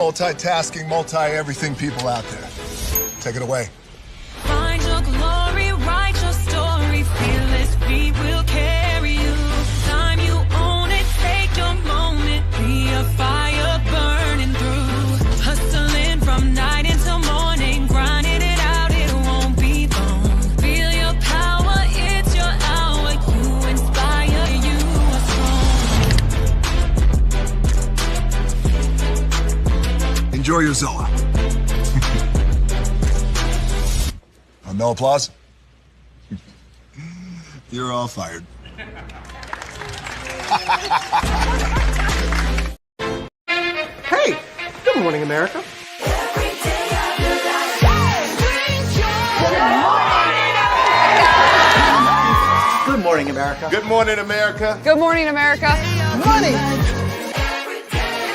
Multitasking, multi-everything people out there. Take it away. Find your glory, write your story, fearless feet will carry you. Time you own it, take your moment, be a fire burning through. Hustling from night until morning, grinding it out, it won't be long. Feel your power, it's your hour, you inspire, you are strong. Enjoy your Zoa. No applause? You're all fired. Hey, good morning, America. Good morning, America. Good morning, America. Good morning, America. Money.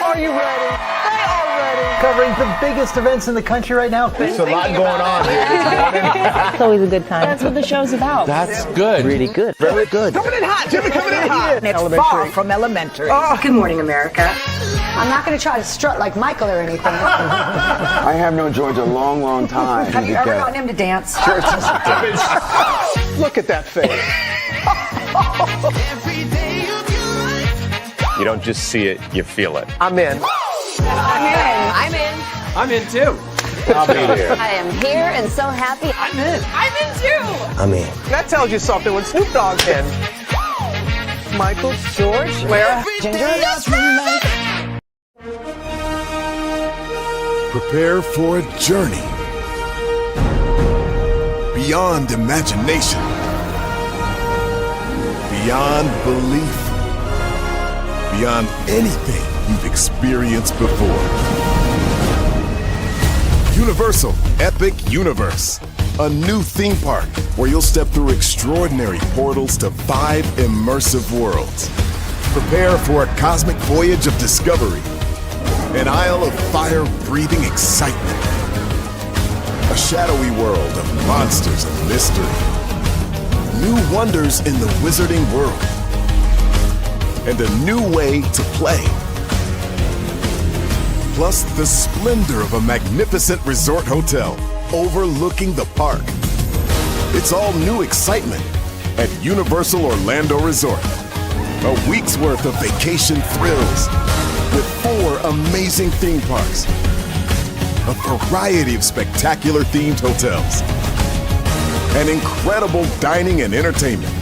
Are you ready? They are ready. Covering the biggest events in the country right now. There's a lot going on here. It's always a good time. That's what the show's about. That's good. Really good. Very good. Coming in hot. Jimmy coming in hot. It's far from elementary. Good morning, America. I'm not going to try to strut like Michael or anything. I have known George a long, long time. Have you ever gotten him to dance? Look at that face. You don't just see it, you feel it. I'm in. I'm in. I'm in too. I'll be there. I am here and so happy. I'm in. I'm in too. I'm in. That tells you something when Snoop Dogg's in. Michael, George, Lara, Ginger. Prepare for a journey beyond imagination, beyond belief, beyond anything you've experienced before. Universal Epic Universe, a new theme park where you'll step through extraordinary portals to 5 immersive worlds. Prepare for a cosmic voyage of discovery, an isle of fire-breathing excitement, a shadowy world of monsters and mystery, new wonders in the wizarding world, and a new way to play. Plus the splendor of a magnificent resort hotel overlooking the park. It's all new excitement at Universal Orlando Resort. A week's worth of vacation thrills with 4 amazing theme parks, a variety of spectacular themed hotels, and incredible dining and entertainment.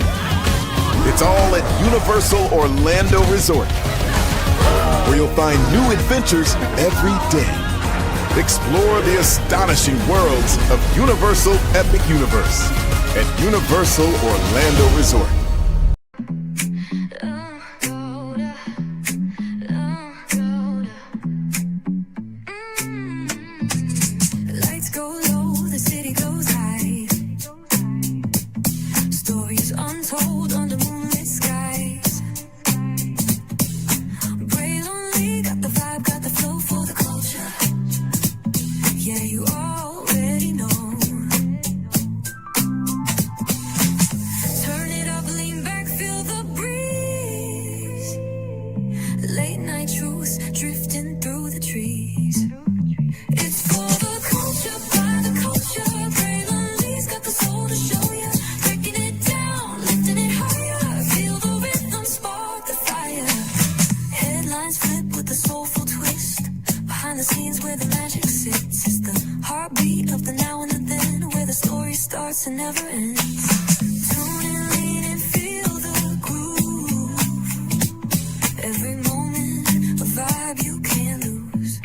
It's all at Universal Orlando Resort, where you'll find new adventures every day. Explore the astonishing worlds of Universal Epic Universe at Universal Orlando Resort. Lights go low, the city goes high. Stories untold under moonlit skies. Brain only got the vibe, got the flow for the culture. Yeah, you already know. Turn it up, lean back, feel the breeze. Late night truths drifting through the trees. It's for the culture, by the culture. Braylon got the soul to show ya. Breaking it down, lifting it higher. Feel the rhythm, spark the fire. Headlines flip with a soulful twist. Behind the scenes where the magic sits. It's the heartbeat of the now and the then, where the story starts and never ends. Tune in, lean and feel the groove. Every moment, a vibe you can't lose.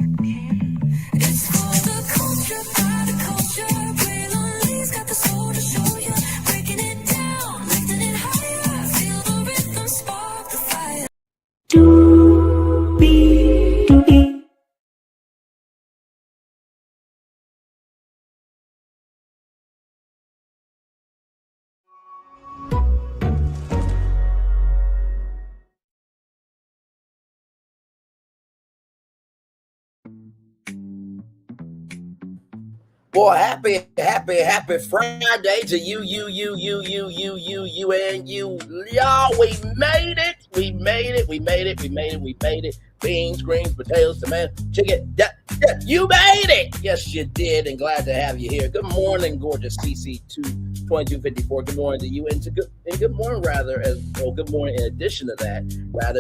It's for the culture, by the culture. Braylon got the soul to show ya. Breaking it down, lifting it higher. Feel the rhythm, spark the fire. Boy, happy Friday to you, and you. Y'all, we made it. We made it. Beans, greens, potatoes, tomatoes, chicken. Yeah, you made it. Yes, you did. And glad to have you here. Good morning, gorgeous CC 2254. Good morning to you. Good morning, good morning in addition to that,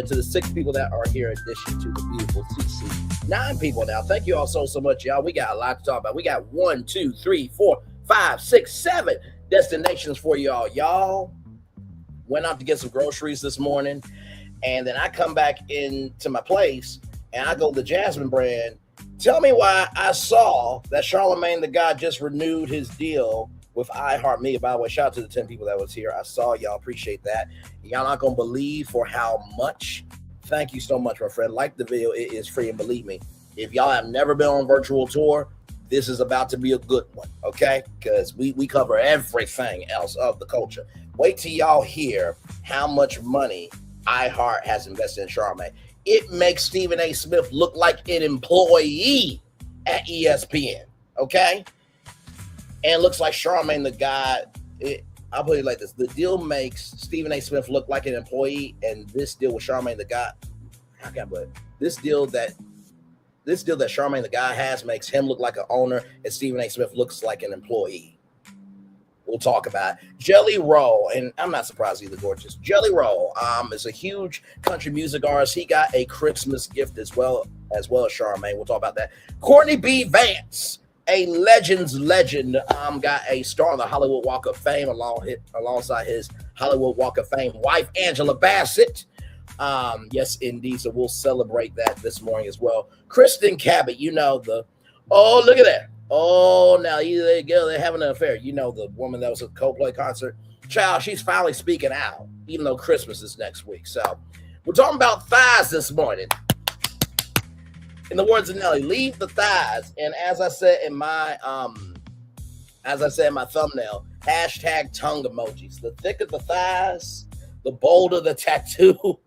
to the 6 people that are here in addition to the beautiful CC. 9 people now. Thank you all so much, y'all. We got a lot to talk about. We got 1, 2, 3, 4, 5, 6, 7 destinations for y'all. Y'all went out to get some groceries this morning. And then I come back into my place and I go to the Jasmine brand. Tell me why I saw that Charlamagne the God just renewed his deal with iHeartMedia. By the way, shout out to the 10 people that was here. I saw y'all. Appreciate that. Y'all not going to believe for how much. Thank you so much, my friend. Like the video. It is free. And believe me, if y'all have never been on virtual tour, this is about to be a good one. Okay? Because we cover everything else of the culture. Wait till y'all hear how much money iHeart has invested in Charlamagne. It makes Stephen A. Smith look like an employee at ESPN, okay? And looks like Charlamagne the God. I'll put it like this: the deal makes Stephen A. Smith look like an employee, and this deal with Charlamagne the God, how can I put it? This deal that Charlamagne the God has makes him look like an owner, and Stephen A. Smith looks like an employee. We'll talk about Jellyroll, and I'm not surprised either, gorgeous. Jellyroll is a huge country music artist. He got a Christmas gift as well as Charlamagne. We'll talk about that. Courtney B. Vance, a legend's legend, got a star on the Hollywood Walk of Fame alongside his Hollywood Walk of Fame wife, Angela Bassett. Yes, indeed. So we'll celebrate that this morning as well. Kristen Cabot, look at that. Oh, now they're having an affair. The woman that was at the Coldplay concert. Child, she's finally speaking out, even though Christmas is next week. So we're talking about thighs this morning. In the words of Nelly, leave the thighs. And as I said in my thumbnail, hashtag tongue emojis. The thicker the thighs, the bolder the tattoo,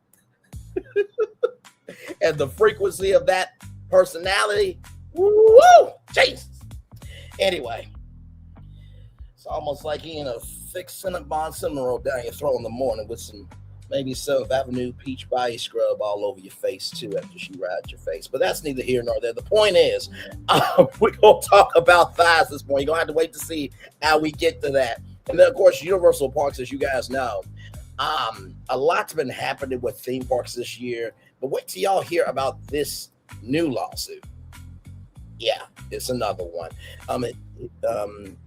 and the frequency of that personality. Woo! Jesus. Anyway, it's almost like eating a thick Cinnabon cinnamon roll down your throat in the morning with some maybe 7th Avenue peach body scrub all over your face too after she rides your face. But that's neither here nor there. The point is, we're going to talk about thighs this morning. You're going to have to wait to see how we get to that. And then, of course, Universal Parks, as you guys know, a lot's been happening with theme parks this year. But wait till y'all hear about this new lawsuit. Yeah, it's another one.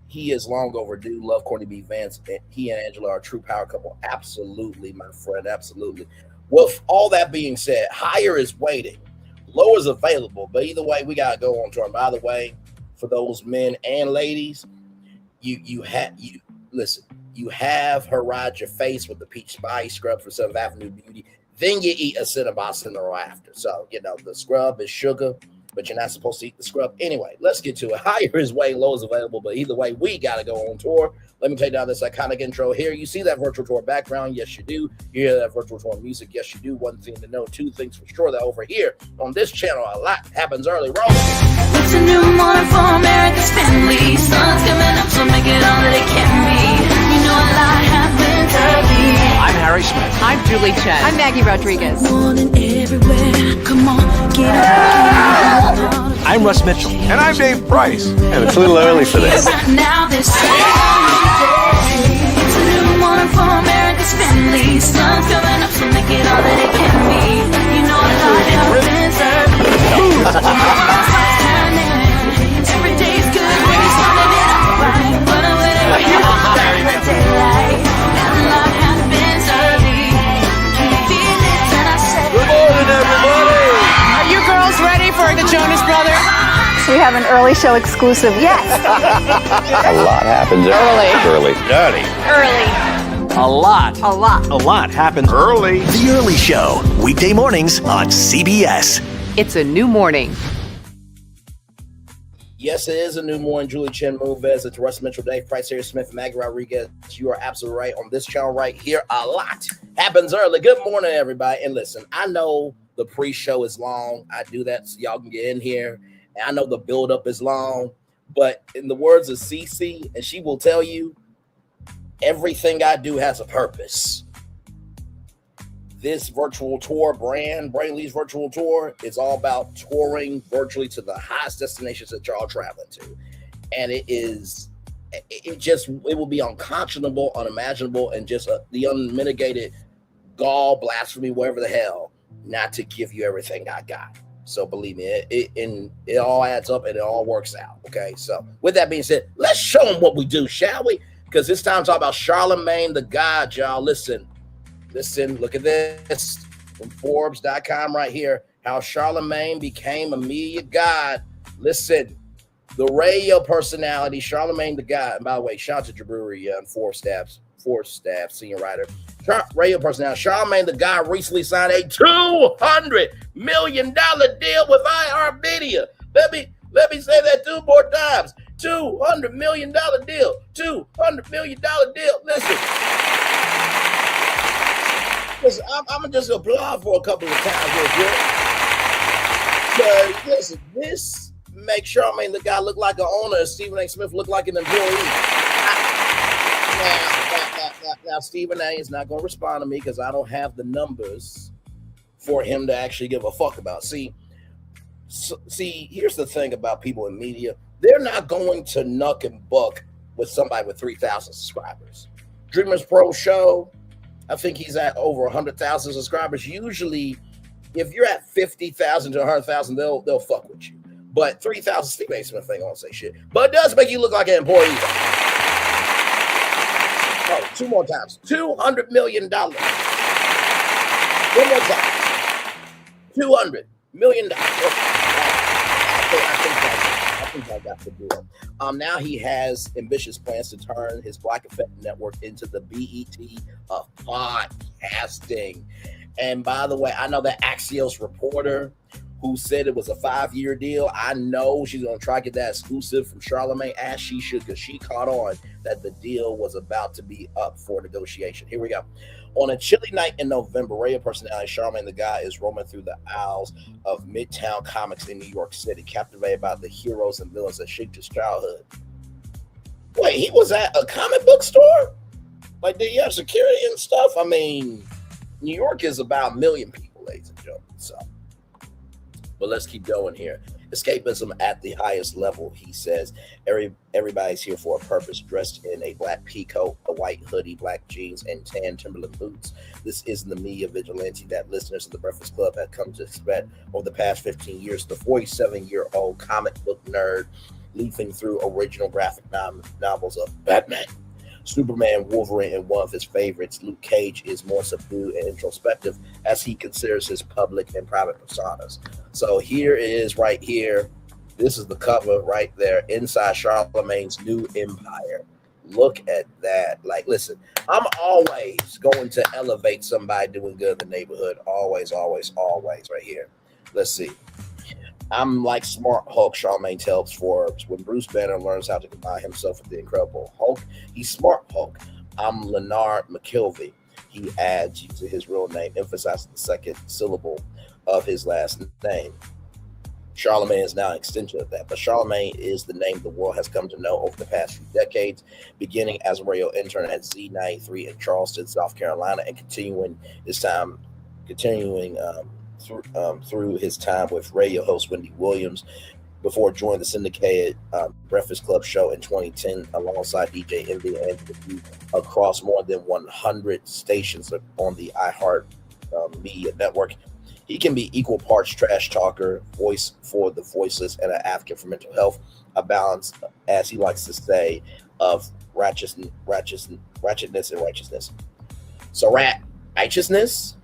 He is long overdue. Love Courtney B. Vance. He and Angela are a true power couple. Absolutely, my friend. Absolutely. With all that being said, higher is waiting. Lower is available. But either way, we got to go on tour. And by the way, for those men and ladies, you have her ride your face with the peach body scrub for 7th Avenue Beauty. Then you eat a Cinnabon cinnamon roll after. So, the scrub is sugar, but you're not supposed to eat the scrub. Anyway, let's get to it. Higher is way, low is available, but either way, we got to go on tour. Let me take down this iconic intro here. You see that virtual tour background? Yes, you do. You hear that virtual tour music? Yes, you do. One thing to know, 2 things for sure, that over here on this channel, a lot happens early. Roll. It's a new morning for America's family. Sun's coming up, so make it all that it can be. A lot happens early. I'm Harry Smith. I'm Julie Chen. I'm Maggie Rodriguez. Morning everywhere. Come on, get up. I'm Russ Mitchell. And I'm Dave Price. And it's a little early for this. Right now, this it's a new morning for America's family. Sun's coming up, so make it all that it can be. A lot happens early. Every day's good when you started it out right. But I'm waiting for you in the daylight. And a lot happens early. Can you feel it when I say? Good morning, everybody. Are you girls ready for the Jonas Brothers? We have an early show exclusive. Yes. A lot happens early. A lot happens Early. The Early Show, weekday mornings on CBS. It's a new morning. Yes, it is a new morning. Julie Chen, Moves. It's Russ Mitchell, Dave Price, Harry Smith, Maggie Rodriguez. You are absolutely right. On this channel right here, a lot happens early. Good morning, everybody. And listen, I know the pre-show is long. I do that so y'all can get in here. And I know the build-up is long. But in the words of Cece, and she will tell you, everything I do has a purpose. this virtual tour brand, Brainley's virtual tour, is all about touring virtually to the highest destinations that y'all traveling to. And it will be unconscionable, unimaginable, and just the unmitigated gall, blasphemy, whatever the hell, not to give you everything I got. So believe me, it all adds up and it all works out. Okay. So with that being said, let's show them what we do, shall we? Because it's time to talk about Charlamagne the God, y'all. Listen, look at this from Forbes.com right here. How Charlamagne became a media god. Listen, the radio personality, Charlamagne the God. And by the way, shout out to Jaburi and Four Staff senior writer. Radio personality Charlamagne the God recently signed a $200 million deal with iHeartMedia. Let me say that 2 more times. $200 million deal. $200 million deal. Listen, I'm gonna just applaud for a couple of times real quick. But listen, this makes Charlamagne the God look like an owner, and Stephen A. Smith look like an employee. Now, Stephen A. is not going to respond to me because I don't have the numbers for him to actually give a fuck about. See, here's the thing about people in media. They're not going to nuck and buck with somebody with 3,000 subscribers. Dreamers Pro Show, I think he's at over 100,000 subscribers. Usually, if you're at 50,000 to 100,000, they'll fuck with you. But 3,000, Stephen A. Smith ain't going to say shit. But it does make you look like an employee. Oh, 2 more times. $200 million. 1 more time. $200 million. I think I got to do it. Now he has ambitious plans to turn his Black Effect network into the BET of podcasting. And by the way, I know that Axios reporter who said it was a 5-year deal. I know she's going to try to get that exclusive from Charlamagne, as she should, because she caught on that the deal was about to be up for negotiation. Here we go. On a chilly night in November, radio personality Charlamagne the God is roaming through the aisles of Midtown Comics in New York City, captivated by the heroes and villains that shaped his childhood. Wait, he was at a comic book store? Like, did he have security and stuff? I mean, New York is about 1 million people, ladies and gentlemen, so. But let's keep going here. Escapism at the highest level, he says. Everybody's here for a purpose, dressed in a black peacoat, a white hoodie, black jeans, and tan Timberland boots. This isn't the media vigilante that listeners of the Breakfast Club have come to expect over the past 15 years. The 47-year-old comic book nerd leafing through original graphic novels of Batman, Superman, Wolverine, and one of his favorites, Luke Cage, is more subdued and introspective as he considers his public and private personas. So here it is right here. This is the cover right there inside Charlamagne's new empire. Look at that. Like, listen, I'm always going to elevate somebody doing good in the neighborhood. Always, always, always right here. Let's see. I'm like Smart Hulk, Charlamagne tells Forbes. When Bruce Banner learns how to combine himself with the Incredible Hulk, he's Smart Hulk. I'm Leonard McKelvey. He adds to his real name, emphasizing the second syllable of his last name. Charlamagne is now an extension of that, but Charlamagne is the name the world has come to know over the past few decades, beginning as a radio intern at Z93 in Charleston, South Carolina, and continuing through his time with radio host Wendy Williams before joining the syndicated Breakfast Club show in 2010 alongside DJ Envy and across more than 100 stations on the iHeartMedia network. He can be equal parts trash talker, voice for the voiceless, and an advocate for mental health, a balance, as he likes to say, of ratchetness and righteousness. So righteousness.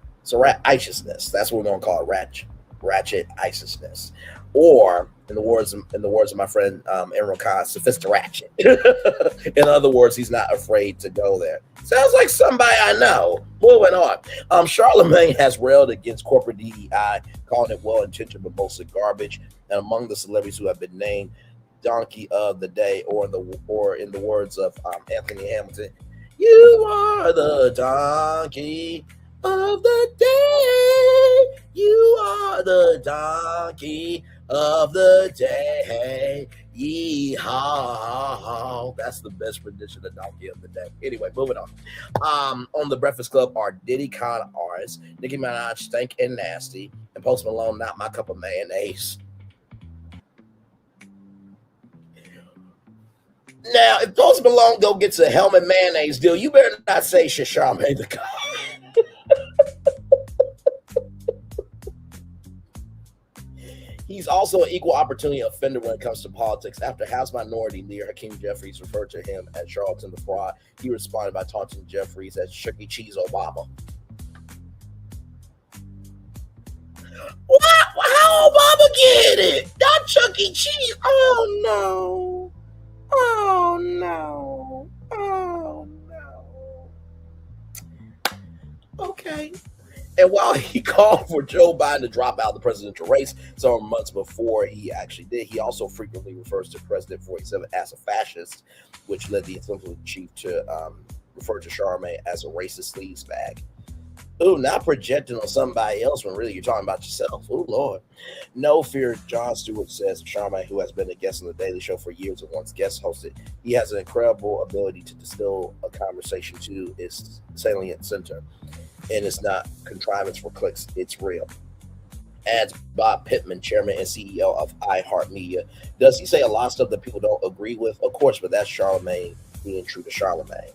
That's what we're gonna call it, ratchet righteousness, or in the words of my friend Emerald Khan, sophistiratchet. In other words, he's not afraid to go there. Sounds like somebody I know. Moving on. Charlamagne has railed against corporate DEI, calling it well-intentioned but mostly garbage. And among the celebrities who have been named Donkey of the Day, or in the words of Anthony Hamilton, you are the donkey of the day. You are the donkey of the day. Yeehaw. That's the best rendition of Donkey of the Day. Anyway, moving on. On the Breakfast Club are Diddy Con Artist, Nicki Minaj, Stank and Nasty, and Post Malone, Not My Cup of Mayonnaise. Now, if Post Malone go gets a helmet mayonnaise deal, you better not say Charlamagne the God. He's also an equal opportunity offender when it comes to politics. After House Minority Leader Hakeem Jeffries referred to him as Charlton the Fraud, he responded by taunting Jeffries as Chuck E. Cheese Obama. What? How Obama get it? Not Chuck E. Cheese. Oh, no. Oh, no. Oh, no. Okay. And while he called for Joe Biden to drop out of the presidential race several months before he actually did, he also frequently refers to President 47 as a fascist, which led the Assembly chief to refer to Charlamagne as a racist sleazebag. Ooh, not projecting on somebody else when really you're talking about yourself. Ooh, Lord. No fear, Jon Stewart says Charlamagne, who has been a guest on The Daily Show for years and once guest hosted, he has an incredible ability to distill a conversation to its salient center. And it's not contrivance for clicks, it's real. Adds Bob Pittman, chairman and CEO of iHeartMedia. Does he say a lot of stuff that people don't agree with? Of course, but that's Charlamagne being true to Charlamagne.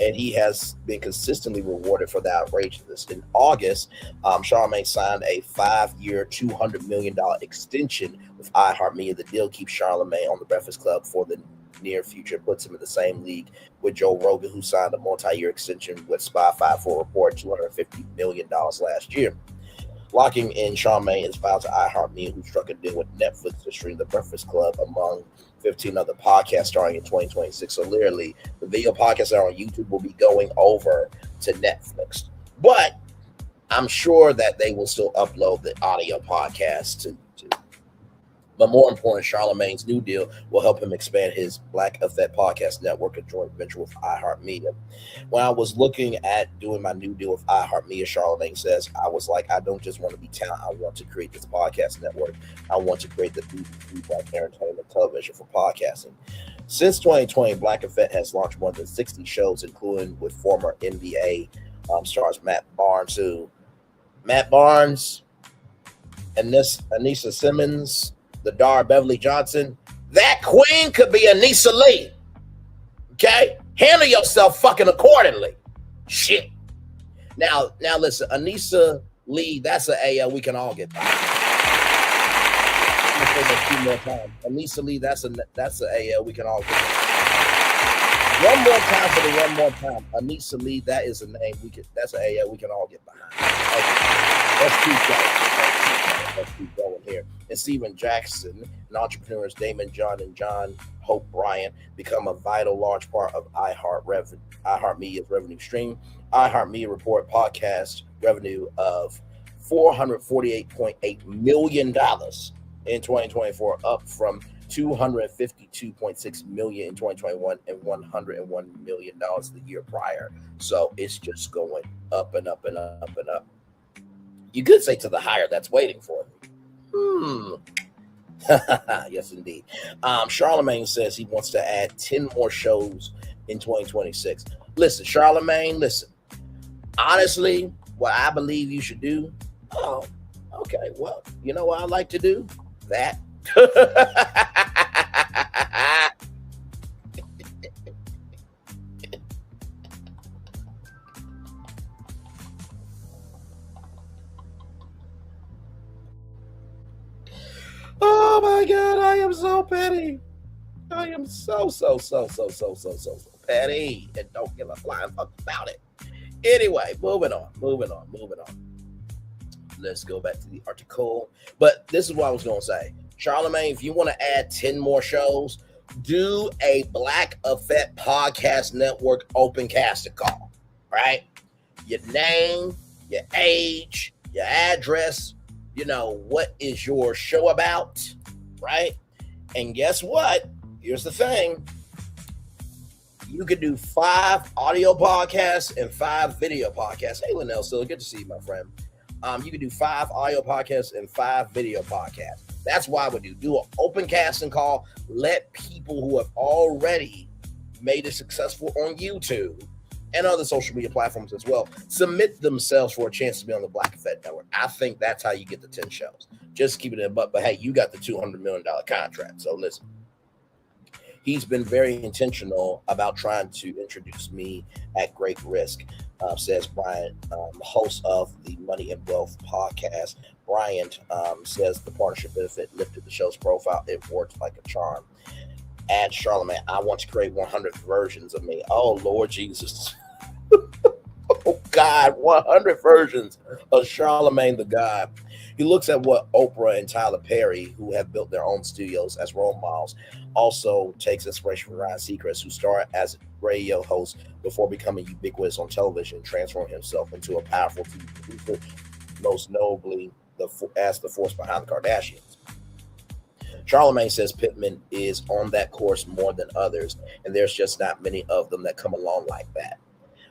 And he has been consistently rewarded for the outrageousness. In August, Charlamagne signed a 5-year, $200 million extension with iHeartMedia. The deal keeps Charlamagne on the Breakfast Club for the near future, puts him in the same league with Joe Rogan, who signed a multi-year extension with Spotify for a report $250 million last year. Locking in Charlamagne is filed to iHeartMedia, who struck a deal with Netflix to stream The Breakfast Club among 15 other podcasts starting in 2026. So literally, the video podcasts that are on YouTube will be going over to Netflix. But I'm sure that they will still upload the audio podcast to. But more important, Charlamagne's new deal will help him expand his Black Effect Podcast Network, a joint venture with iHeartMedia. When I was looking at doing my new deal with iHeartMedia, Charlamagne says, I was like, I don't just want to be talent. I want to create this podcast network. I want to create the Black entertainment television for podcasting. Since 2020, Black Effect has launched more than 60 shows, including with former NBA stars Matt Barnes, and Anissa Simmons, the Dar Beverly Johnson. That queen could be Anissa Lee. Okay? Handle yourself fucking accordingly. Shit. Now listen, Anissa Lee, that's an AL we can all get by. I'm gonna say that 2 more times. Anissa Lee, that's an AL we can all get by. One more time for the one more time. Anissa Lee, that is a name that's an AL we can all get behind. Okay. Let's keep going here. And Steven Jackson and entrepreneurs Damon John and John Hope Bryant become a vital large part of iHeartMedia's revenue stream. iHeartMedia report podcast revenue of $448.8 million in 2024, up from $252.6 million in 2021 and $101 million the year prior. So it's just going up and up and up and up. You could say to the higher that's waiting for me. Yes, indeed. Charlamagne says he wants to add 10 more shows in 2026. Listen, Charlamagne, listen. Honestly, what I believe you should do, oh, okay, well, you know what I like to do? That. Oh my God, I am so petty. I am so petty and don't give a flying fuck about it. Anyway, moving on. Let's go back to the article. But this is what I was going to say. Charlamagne, if you want to add 10 more shows, do a Black Effect Podcast Network open casting call, right? Your name, your age, your address, you know, what is your show about, right? And guess what? Here's the thing. You could do 5 audio podcasts and 5 video podcasts. Hey, Linnell, still good to see you, my friend. You could do 5 audio podcasts and 5 video podcasts. That's why I would do an open casting call. Let people who have already made it successful on YouTube and other social media platforms as well submit themselves for a chance to be on the Black Effect Network. I think that's how you get the 10 shows. Just keep it in a butt. But hey, you got the $200 million contract. So listen, he's been very intentional about trying to introduce me at great risk, says Bryant, host of the Money and Wealth podcast. Bryant says the partnership benefit lifted the show's profile. It worked like a charm. Add Charlamagne, I want to create 100 versions of me. Oh, Lord Jesus. Oh, God, 100 versions of Charlamagne the God. He looks at what Oprah and Tyler Perry, who have built their own studios as role models, also takes inspiration from Ryan Seacrest, who started as a radio host before becoming ubiquitous on television, transforming himself into a powerful TV producer, most notably as the force behind the Kardashians. Charlamagne says Pittman is on that course more than others, and there's just not many of them that come along like that.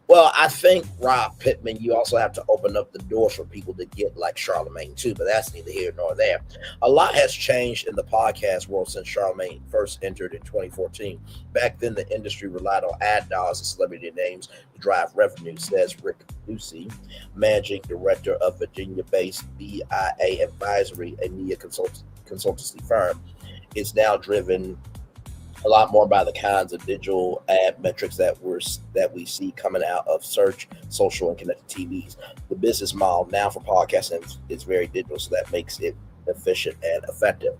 Well, I think, Rob Pittman, you also have to open up the doors for people to get like Charlamagne too, but that's neither here nor there. A lot has changed in the podcast world since Charlamagne first entered in 2014. Back then, the industry relied on ad dollars and celebrity names to drive revenue, says Rick Lucy, managing director of Virginia-based BIA Advisory, a media consultancy firm. Is now driven a lot more by the kinds of digital ad metrics that we see coming out of search, social, and connected TVs. The business model now for podcasting is very digital, so that makes it efficient and effective.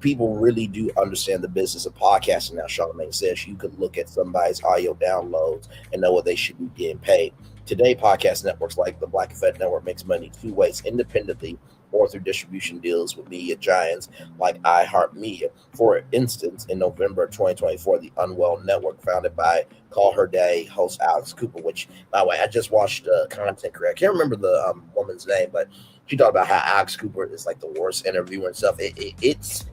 People really do understand the business of podcasting now, Charlamagne says. You could look at somebody's audio downloads and know what they should be getting paid. Today, podcast networks like the Black Effect Network makes money two ways: independently or through distribution deals with media giants like iHeartMedia. For instance, in November 2024, the Unwell Network, founded by Call Her Day host Alex Cooper, which, by the way, I just watched content creator. I can't remember the woman's name, but she talked about how Alex Cooper is like the worst interviewer and stuff. It's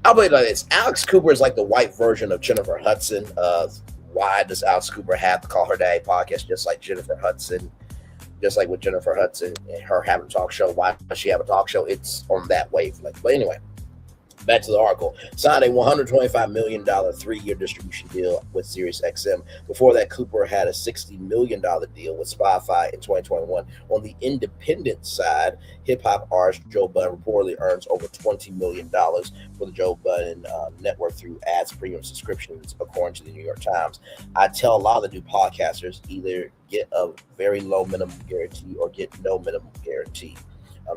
I'll put it like this. Alex Cooper is like the white version of Jennifer Hudson. Why does Alex Cooper have the Call Her Day podcast just like Jennifer Hudson? Just like with Jennifer Hudson and her having a talk show. Why does she have a talk show? It's on that wavelength. But anyway, back to the article. Signed a $125 million 3-year distribution deal with SiriusXM. Before that, Cooper had a $60 million deal with Spotify in 2021. On the independent side, hip-hop artist Joe Budden reportedly earns over $20 million for the Joe Budden network through ads premium subscriptions, according to the New York Times. I tell a lot of the new podcasters, either get a very low minimum guarantee or get no minimum guarantee.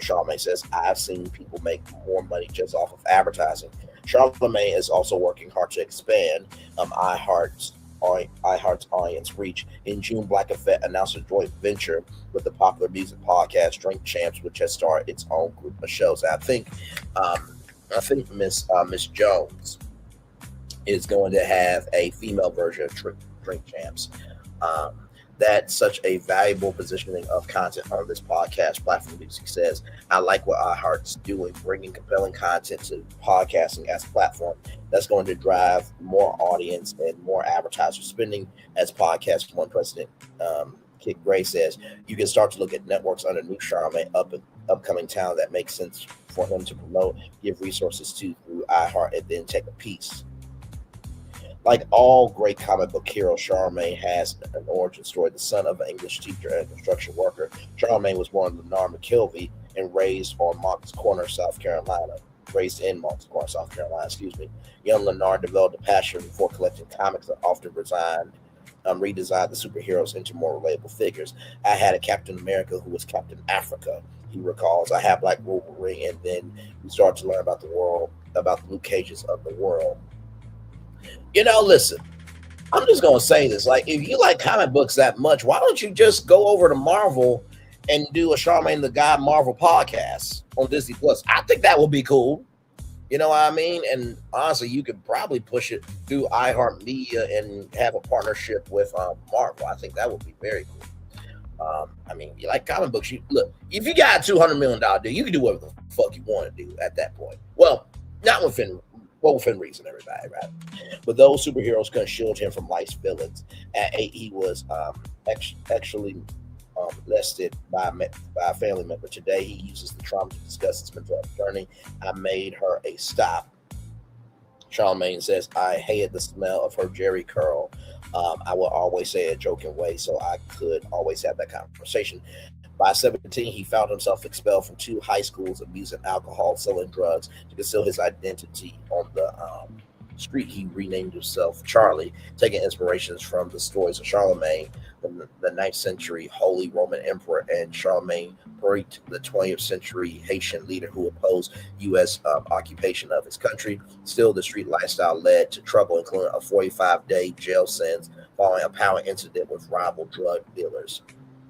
Charlamagne says, I've seen people make more money just off of advertising. Charlamagne is also working hard to expand iHeart's audience reach. In June, Black Effect announced a joint venture with the popular music podcast Drink Champs, which has started its own group of shows. I think Miss Jones is going to have a female version of Drink Champs. That's such a valuable positioning of content on this podcast platform. Lucy says, I like what iHeart's doing, bringing compelling content to podcasting as a platform that's going to drive more audience and more advertiser spending. As Podcast One president Kit Gray says, you can start to look at networks under new Charlamagne, upcoming talent that makes sense for him to promote, give resources to through iHeart, and then take a piece. Like all great comic book heroes, Charlamagne has an origin story. The son of an English teacher and a construction worker, Charlamagne was born in Lennar McKelvey and raised in Moncks Corner, South Carolina. Young Lennar developed a passion for collecting comics that often redesigned the superheroes into more relatable figures. I had a Captain America who was Captain Africa, he recalls. I had Black Wolverine, and then we started to learn about the world, about the Luke Cages of the world. Listen, I'm just going to say this. Like, if you like comic books that much, why don't you just go over to Marvel and do a Charlamagne the God Marvel podcast on Disney Plus? I think that would be cool. You know what I mean? And honestly, you could probably push it through iHeartMedia and have a partnership with Marvel. I think that would be very cool. You like comic books. Look, if you got a $200 million deal, you can do whatever the fuck you want to do at that point. Well, not within reason, everybody, right? But those superheroes couldn't shield him from life's villains. At 8, he was actually molested by a family member. Today, he uses the trauma to discuss his mental health journey. I made her a stop. Charlamagne says, I hated the smell of her jerry curl. I would always say a joking way, so I could always have that conversation. By 17, he found himself expelled from 2 high schools, abusing alcohol, selling drugs to conceal his identity. On the street, he renamed himself Charlie, taking inspirations from the stories of Charlemagne, the 9th century Holy Roman Emperor, and Charlemagne, the 20th century Haitian leader who opposed U.S. Occupation of his country. Still, the street lifestyle led to trouble, including a 45-day jail sentence following a power incident with rival drug dealers.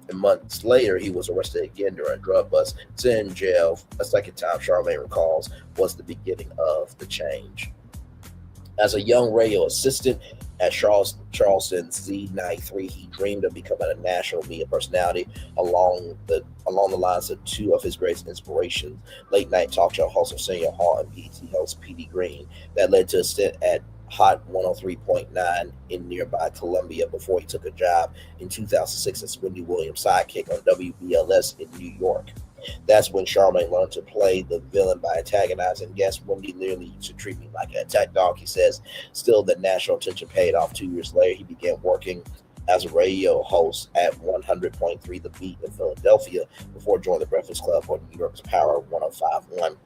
And months later, he was arrested again during a drug bust, sent in jail a second time. Charlamagne recalls was the beginning of the change. As a young radio assistant at Charleston Z93, he dreamed of becoming a national media personality along the lines of 2 of his greatest inspirations: late night talk show host Arsenio Hall and BET host P.D. Green. That led to a stint at Hot 103.9 in nearby Columbia before he took a job in 2006 as Wendy Williams' sidekick on WBLS in New York. That's when Charlamagne learned to play the villain by antagonizing guests. Wendy literally used to treat me like an attack dog, he says. Still, the national attention paid off. 2 years later, he began working as a radio host at 100.3 The Beat in Philadelphia before joining the Breakfast Club on New York's Power 105.1.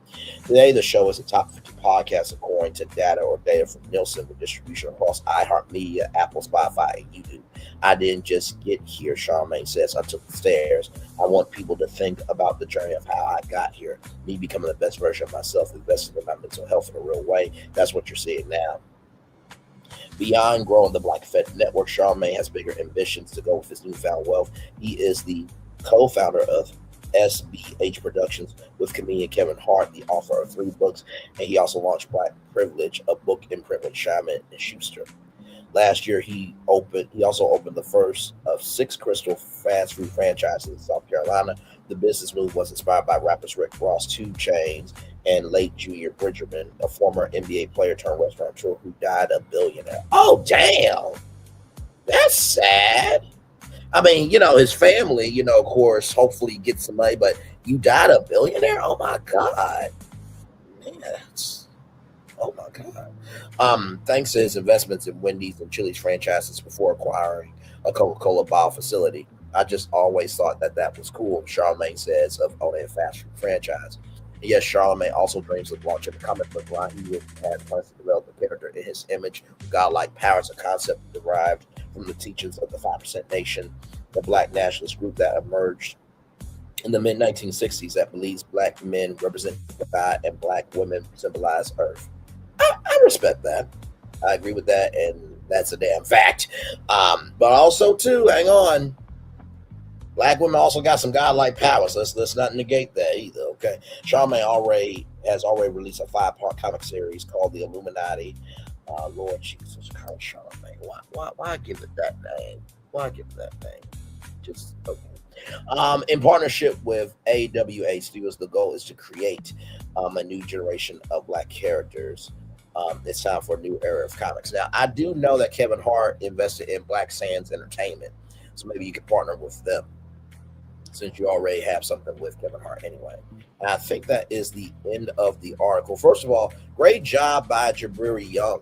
Today, the show is a top 50 podcast according to data from Nielsen, with distribution across iHeartMedia, Apple, Spotify, and YouTube. I didn't just get here, Charlamagne says. I took the stairs. I want people to think about the journey of how I got here. Me becoming the best version of myself, investing in my mental health in a real way. That's what you're seeing now. Beyond growing the Black Effect Network, Charlamagne has bigger ambitions to go with his newfound wealth. He is the co-founder of SBH Productions with comedian Kevin Hart, the author of 3 books, and he also launched Black Privilege, a book imprint with Simon & Schuster. Last year, he also opened the first of 6 Crystal fast food franchises in South Carolina. The business move was inspired by rappers Rick Ross, 2 Chainz, and late Junior Bridgerman, a former NBA player turned restaurateur who died a billionaire. Oh, damn. That's sad. I mean, his family, of course, hopefully gets some money, but you died a billionaire? Oh, my God. Man, oh, my God. Thanks to his investments in Wendy's and Chili's franchises before acquiring a Coca-Cola bottle facility, I just always thought that was cool, Charlamagne says, of owning a fast food franchise. And yes, Charlamagne also dreams of launching a comic book line. He has plans to develop a character in his image, godlike powers, a concept derived from the teachings of the 5% Nation, the Black nationalist group that emerged in the mid-1960s that believes Black men represent God and Black women symbolize Earth. I respect that. I agree with that, and that's a damn fact. But also, too, hang on. Black women also got some godlike powers. Let's not negate that either, okay? Charlamagne has already released a 5-part comic series called The Illuminati. Lord Jesus Christ, Charlamagne. Why give it that name? Why give it that name? Just okay. In partnership with AWA Studios, the goal is to create a new generation of Black characters. It's time for a new era of comics. Now, I do know that Kevin Hart invested in Black Sands Entertainment, so maybe you could partner with them, since you already have something with Kevin Hart anyway. And I think that is the end of the article. First of all, great job by Jabriri Young.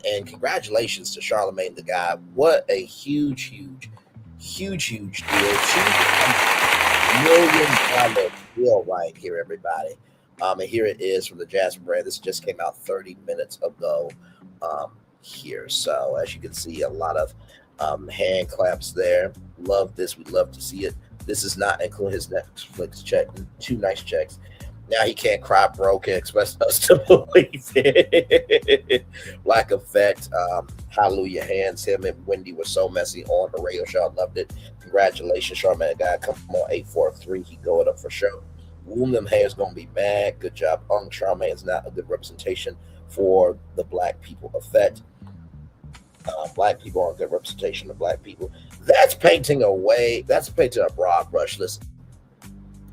And congratulations to Charlamagne the guy. What a huge deal. $2 million deal right here, everybody. And here it is from the Jasmine brand. This just came out 30 minutes ago here. So as you can see, a lot of hand claps there. Love this. We'd love to see it. This is not including his Netflix check. 2 nice checks. Now he can't cry broke and expect us to believe it. Black Effect. Hallelujah Hands. Him and Wendy were so messy on her radio show. I loved it. Congratulations, Charlamagne. Guy, come on, 843. He going up for sure. Womb them hair's gonna be mad. Good job. Charlamagne is not a good representation for the Black people effect. Black people aren't a good representation of Black people. That's painting a broad brush. Listen,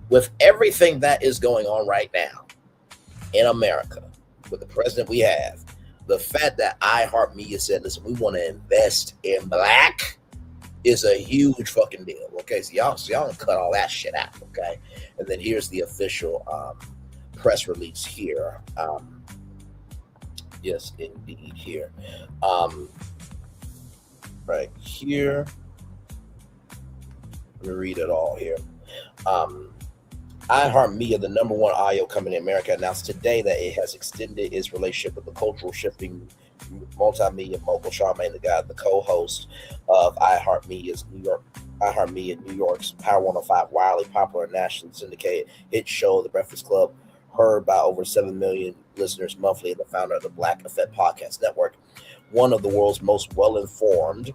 with everything that is going on right now in America, with the president we have, the fact that iHeartMedia said, listen, we want to invest in Black is a huge fucking deal. Okay, so y'all don't cut all that shit out. Okay, and then here's the official press release here. Yes, indeed. Here, right here. Let me read it all here. iHeartMedia, the number one audio company in America, announced today that it has extended its relationship with the cultural shifting multimedia mogul Charlamagne the God, the co-host of iHeartMedia New York's Power 105 wildly popular nationally syndicated hit show, The Breakfast Club, heard by over 7 million listeners monthly, and the founder of the Black Effect Podcast Network, one of the world's most well-informed,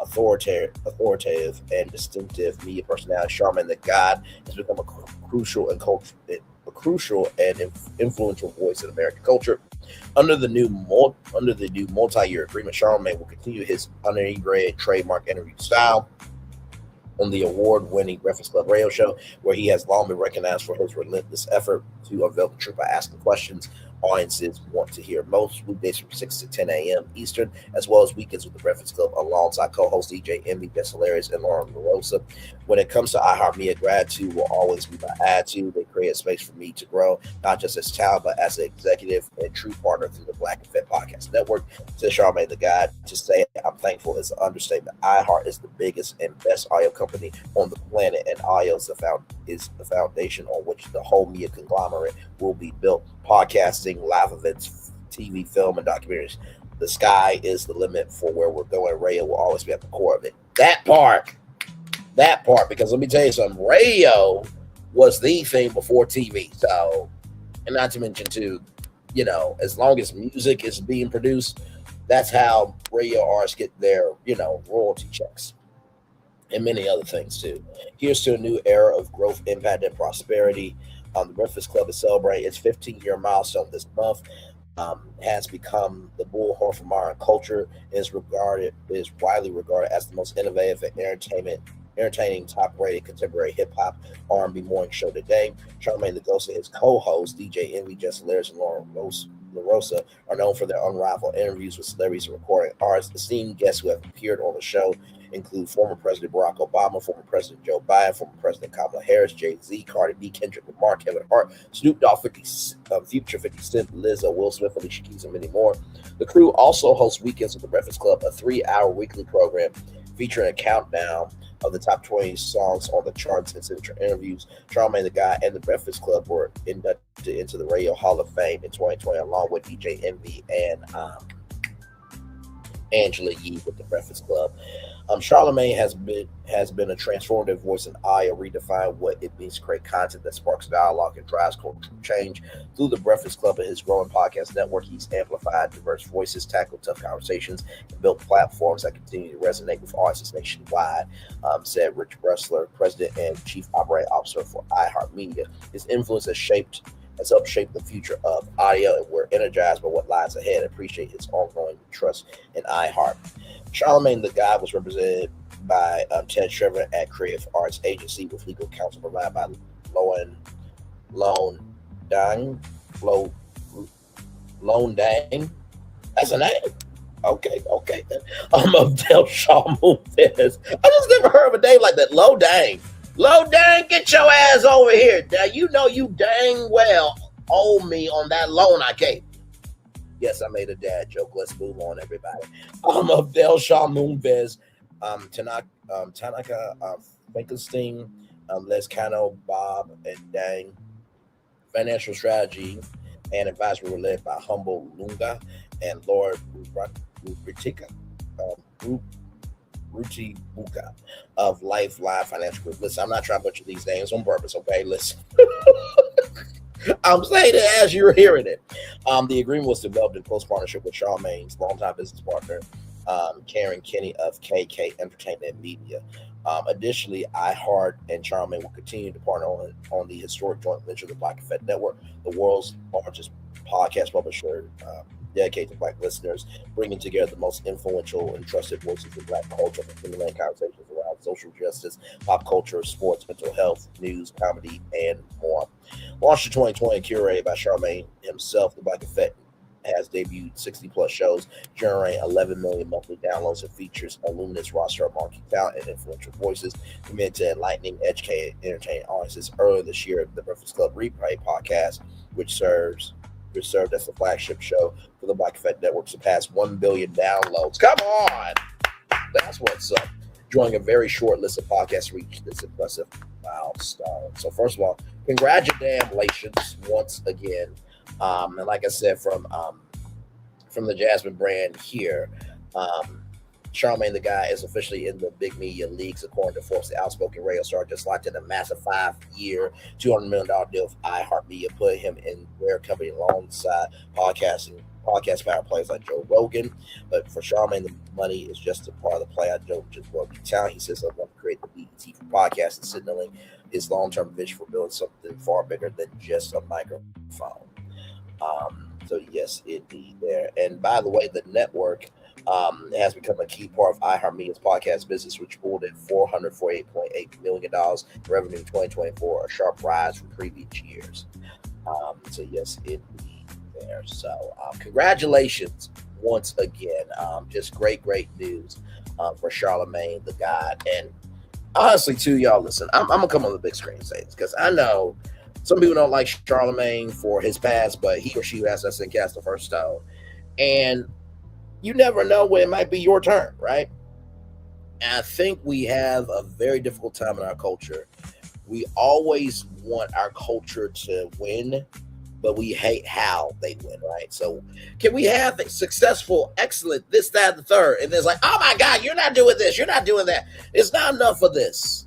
authoritative, and distinctive media personality. Charlamagne the God has become a crucial and influential voice in American culture. Under the new multi-year agreement, Charlamagne will continue his unintegrated trademark interview style on the award-winning Breakfast Club radio show, where he has long been recognized for his relentless effort to unveil the truth by asking questions audiences want to hear. Most weekdays from 6 to 10 a.m. Eastern, as well as weekends with the Breakfast Club, alongside co-host DJ Envy, Just Hilarious, and Lauren LaRosa. When it comes to iHeartMedia, gratitude will always be my attitude. They create a space for me to grow, not just as talent, but as an executive and true partner through the Black Effect Podcast Network. To Charlamagne the God, to say I'm thankful is an understatement. iHeart is the biggest and best audio company on the planet, and audio is the foundation on which the whole media conglomerate will be built. Podcasting, live events, TV, film, and documentaries. The sky is the limit for where we're going. Radio will always be at the core of it. That part, because let me tell you something, radio was the thing before TV. So, and not to mention too, as long as music is being produced, that's how radio artists get their, royalty checks. And many other things too. Here's to a new era of growth, impact, and prosperity. The Breakfast Club is celebrating its 15-year milestone this month. Has become the bullhorn for modern culture. Is widely regarded as the most innovative and entertaining, top-rated contemporary hip-hop R&B morning show today. Charlamagne the Ghost and his co-host DJ Envy, Just Hilarious, and Lauren LaRosa are known for their unrivaled interviews with celebrities and recording artists. Esteemed guests who have appeared on the show include former President Barack Obama, former President Joe Biden, former President Kamala Harris, Jay-Z, Cardi B, Kendrick Lamar, Kevin Hart, Snoop Dogg, Future, 50 Cent, Lizzo, Will Smith, Alicia Keys, and many more. The crew also hosts Weekends with the Breakfast Club, a 3-hour weekly program featuring a countdown of the top 20 songs on the charts and signature interviews. Charlamagne the God and the Breakfast Club were inducted into the Radio Hall of Fame in 2020, along with DJ Envy and Angela Yee with the Breakfast Club. Charlamagne has been a transformative voice in audio, redefine what it means to create content that sparks dialogue and drives cultural change. Through the Breakfast Club and his growing podcast network, he's amplified diverse voices, tackled tough conversations, and built platforms that continue to resonate with audiences nationwide, said Rich Bressler, President and Chief Operating Officer for iHeartMedia. His influence has helped shape the future of audio, and we're energized by what lies ahead. Appreciate his ongoing trust in iHeart. Charlamagne the God was represented by Ted Trevor at Creative Arts Agency, with legal counsel provided by Lone Dang. That's a name. Okay. Of Del Shaw Moonves. I just never heard of a name like that. Low Dang, get your ass over here. Now you know you dang well owe me on that loan I gave. Yes, I made a dad joke. Let's move on, everybody. Of Del Shaw Moonves, Tanaka Finkelstein, Les Cano, Bob, and Dang. Financial strategy and advisory were led by Humble Lunga and Lord Rutika. Ruchi Buka of Lifeline Financial Group. Listen, I'm not trying to butcher these names on purpose, okay? Listen. I'm saying it as you're hearing it. The agreement was developed in close partnership with Charlamagne's longtime business partner, Karen Kinney of KK Entertainment Media. Additionally, iHeart and Charlamagne will continue to partner on the historic joint venture, the Black Effect Network, the world's largest podcast publisher, dedicated to Black listeners, bringing together the most influential and trusted voices of Black culture for stimulating conversations around social justice, pop culture, sports, mental health, news, comedy, and more. Launched in 2020, curated by Charlamagne himself, the Black Effect has debuted 60-plus shows, generating 11 million monthly downloads, and features a luminous roster of marquee talent and influential voices committed to enlightening, educating, and entertaining audiences. Earlier this year, the Breakfast Club Replay podcast, which served as the flagship show for the Black Effect Network, surpassed 1 billion downloads. Come on! That's what's up. Joining a very short list of podcasts reached this impressive milestone. So first of all, congratulations once again. And like I said, from the Jasmine brand here, Charlamagne the Guy is officially in the big media leagues, according to Forbes. The outspoken radio star just locked in a massive 5-year, $200 million deal with iHeartMedia, put him in rare company alongside podcast power players like Joe Rogan. But for Charlamagne, the money is just a part of the play. I don't just want to be town. He says, I want to create the BET for podcasts, and signaling his long-term vision for building something far bigger than just a microphone. So yes, indeed there. And by the way, the network has become a key part of iHeartMedia's podcast business, which pulled in $448.8 million in revenue in 2024, a sharp rise from previous years. So yes, indeed there. So congratulations once again. Just great news for Charlamagne the God. And honestly, too, y'all, listen, I'm gonna come on the big screen and say this, because I know some people don't like Charlamagne for his past, but he or she has us in cast the first stone. And you never know when it might be your turn, right? And I think we have a very difficult time in our culture. We always want our culture to win, but we hate how they win, right? So can we have a successful, excellent, this, that, and the third? And it's like, oh my God, you're not doing this, you're not doing that. It's not enough of this.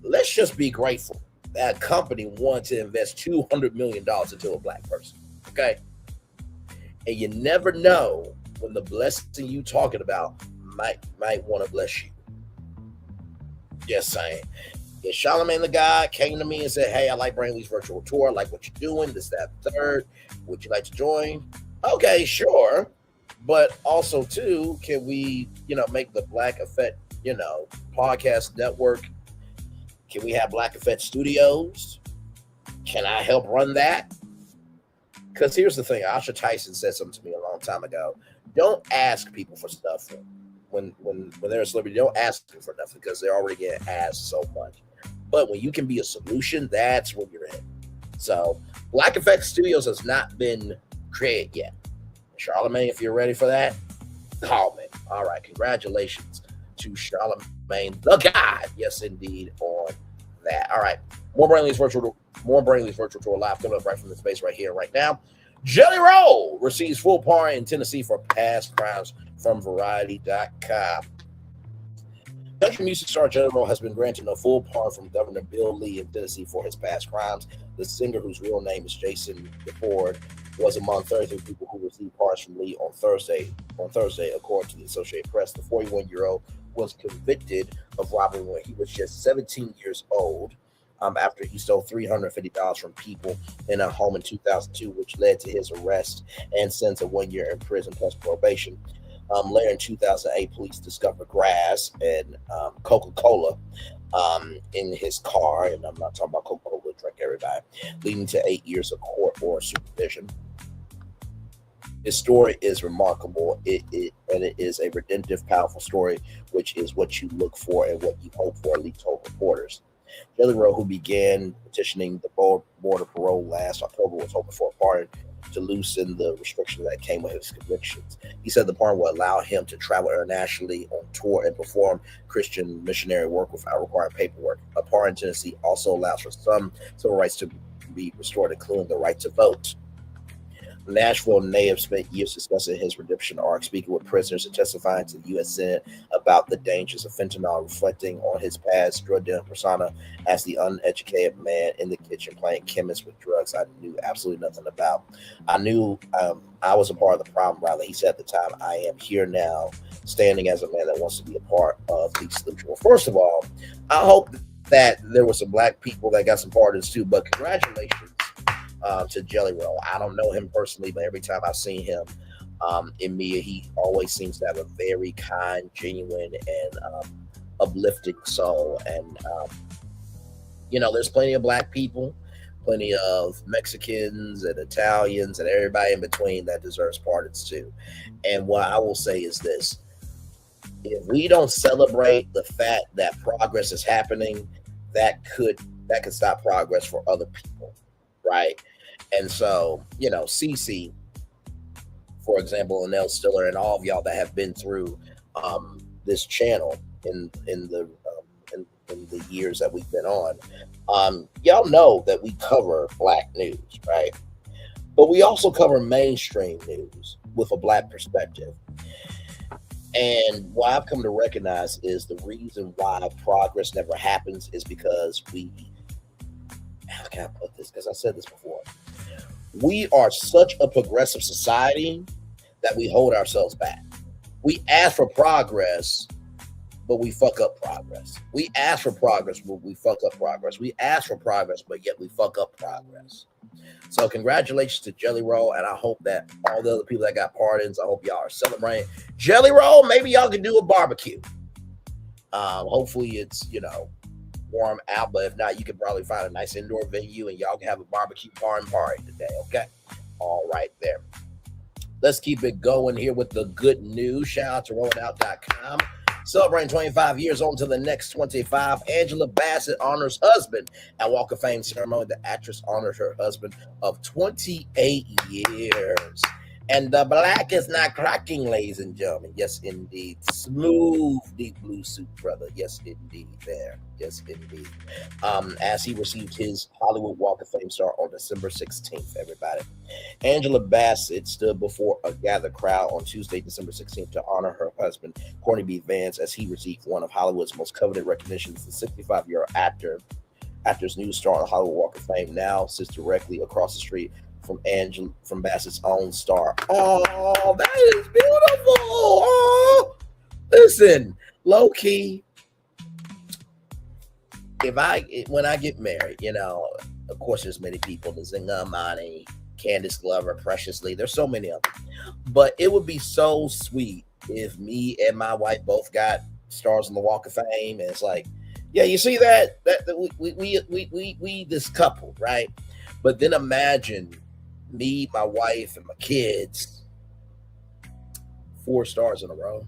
Let's just be grateful that company wanted to invest $200 million into a black person, okay? And you never know when the blessing you talking about might want to bless you. Just saying. If Charlamagne the Guy came to me and said, hey, I like Brainley's virtual tour, I like what you're doing, this, that, third, would you like to join? Okay, sure. But also, too, can we, make the Black Effect, podcast network? Can we have Black Effect Studios? Can I help run that? Because here's the thing, Asha Tyson said something to me a long time ago. Don't ask people for stuff when they're a celebrity. Don't ask them for nothing because they're already getting asked so much. But when you can be a solution, that's when you're in. So Black Effect Studios has not been created yet. Charlamagne, if you're ready for that, call me. All right, congratulations to Charlamagne the God. Yes, indeed, on that. All right, more Brainley's virtual tour live coming up right from the space right here, right now. Jellyroll receives full pardon in Tennessee for past crimes from Variety.com. Country music star Jellyroll has been granted a full pardon from Governor Bill Lee in Tennessee for his past crimes. The singer, whose real name is Jason DeFord, was among 33 people who received pardons from Lee on Thursday, according to the Associated Press. The 41-year-old was convicted of robbery when he was just 17 years old. After he stole $350 from people in a home in 2002, which led to his arrest and sentence of 1 year in prison plus probation. Later in 2008, police discovered grass and Coca-Cola in his car, and I'm not talking about Coca-Cola drink, everybody, leading to 8 years of court or supervision. His story is remarkable. It is a redemptive, powerful story, which is what you look for and what you hope for, Lee told reporters. Jellyroll, who began petitioning the border parole last October, was hoping for a pardon to loosen the restrictions that came with his convictions. He said the pardon will allow him to travel internationally on tour and perform Christian missionary work without requiring paperwork. A pardon in Tennessee also allows for some civil rights to be restored, including the right to vote. Nashville native spent years discussing his redemption arc, speaking with prisoners and testifying to the U.S. Senate about the dangers of fentanyl, reflecting on his past drug dealer persona as the uneducated man in the kitchen playing chemist with drugs I knew absolutely nothing about. I knew I was a part of the problem, rather. He said at the time, I am here now, standing as a man that wants to be a part of the solution. Well, first of all, I hope that there were some black people that got some pardons too, but congratulations to Jellyroll. I don't know him personally, but every time I've seen him in media, he always seems to have a very kind, genuine, and uplifting soul. And there's plenty of black people plenty of Mexicans and Italians and everybody in between that deserves pardons too. And what I will say is this: if we don't celebrate the fact that progress is happening, that could stop progress for other people, right? And so, you know, Cece, for example, and Elle Stiller, and all of y'all that have been through this channel in the years that we've been on, y'all know that we cover Black news, right? But we also cover mainstream news with a Black perspective. And what I've come to recognize is the reason why progress never happens is because how can I put this? Because I said this before. We are such a progressive society that we hold ourselves back. We ask for progress, but we fuck up progress. We ask for progress, but we fuck up progress. We ask for progress, but yet we fuck up progress. So congratulations to Jellyroll, and I hope that all the other people that got pardons, I hope y'all are celebrating. Jellyroll, maybe y'all can do a barbecue. Hopefully it's, you know, warm out, but if not, you can probably find a nice indoor venue and y'all can have a barbecue party today, okay? All right there. Let's keep it going here with the good news. Shout out to rollingout.com. Celebrating 25 years on to the next 25. Angela Bassett honors husband at Walk of Fame ceremony. The actress honored her husband of 28 years. And the black is not cracking, ladies and gentlemen. Yes, indeed. Smooth, deep blue suit, brother. Yes, indeed. There. Yes, indeed. As he received his Hollywood Walk of Fame star on December 16th, everybody. Angela Bassett stood before a gathered crowd on Tuesday, December 16th, to honor her husband, Courtney B. Vance, as he received one of Hollywood's most coveted recognitions. The 65-year-old actor's new star on the Hollywood Walk of Fame now sits directly across the street from Bassett's own star. Oh, that is beautiful. Oh, listen, low key. When I get married, you know, of course, there's many people. There's Amani, Candace Glover, Precious Lee. There's so many of them. But it would be so sweet if me and my wife both got stars on the Walk of Fame, and it's like, yeah, you see that we this couple, right? But then imagine me, my wife, and my kids, 4 stars in a row.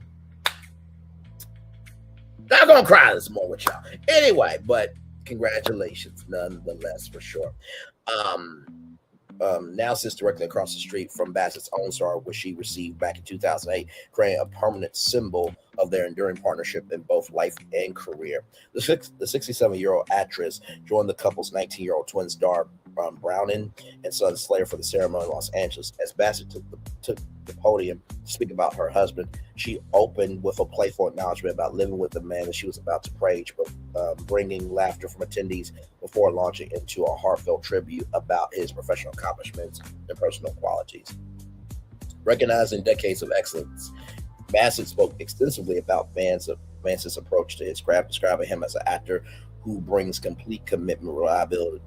Not gonna cry this morning with y'all. Anyway, but congratulations nonetheless, for sure. Now sits directly across the street from Bassett's own star, which she received back in 2008, creating a permanent symbol of their enduring partnership in both life and career. The 67-year-old actress joined the couple's 19-year-old twin star, Browning and son Slayer, for the ceremony in Los Angeles. As Bassett took the podium to speak about her husband, she opened with a playful acknowledgement about living with the man that she was about to praise, but bringing laughter from attendees before launching into a heartfelt tribute about his professional accomplishments and personal qualities. Recognizing decades of excellence, Bassett spoke extensively about Vance's approach to his craft, describing him as an actor who brings complete commitment, reliability,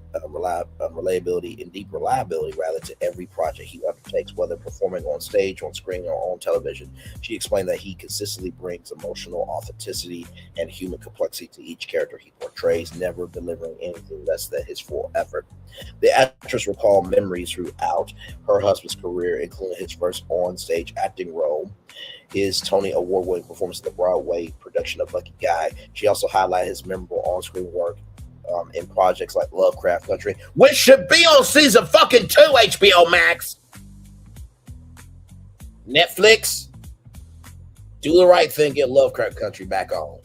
and deep reliability, rather, to every project he undertakes, whether performing on stage, on screen, or on television. She explained that he consistently brings emotional authenticity and human complexity to each character he portrays, never delivering anything less than his full effort. The actress recalled memories throughout her husband's career, including his first on-stage acting role, his Tony Award-winning performance in the Broadway production of Lucky Guy. She also highlighted his memorable on-screen work in projects like Lovecraft Country, which should be on season fucking 2, HBO Max. Netflix, do the right thing, get Lovecraft Country back on.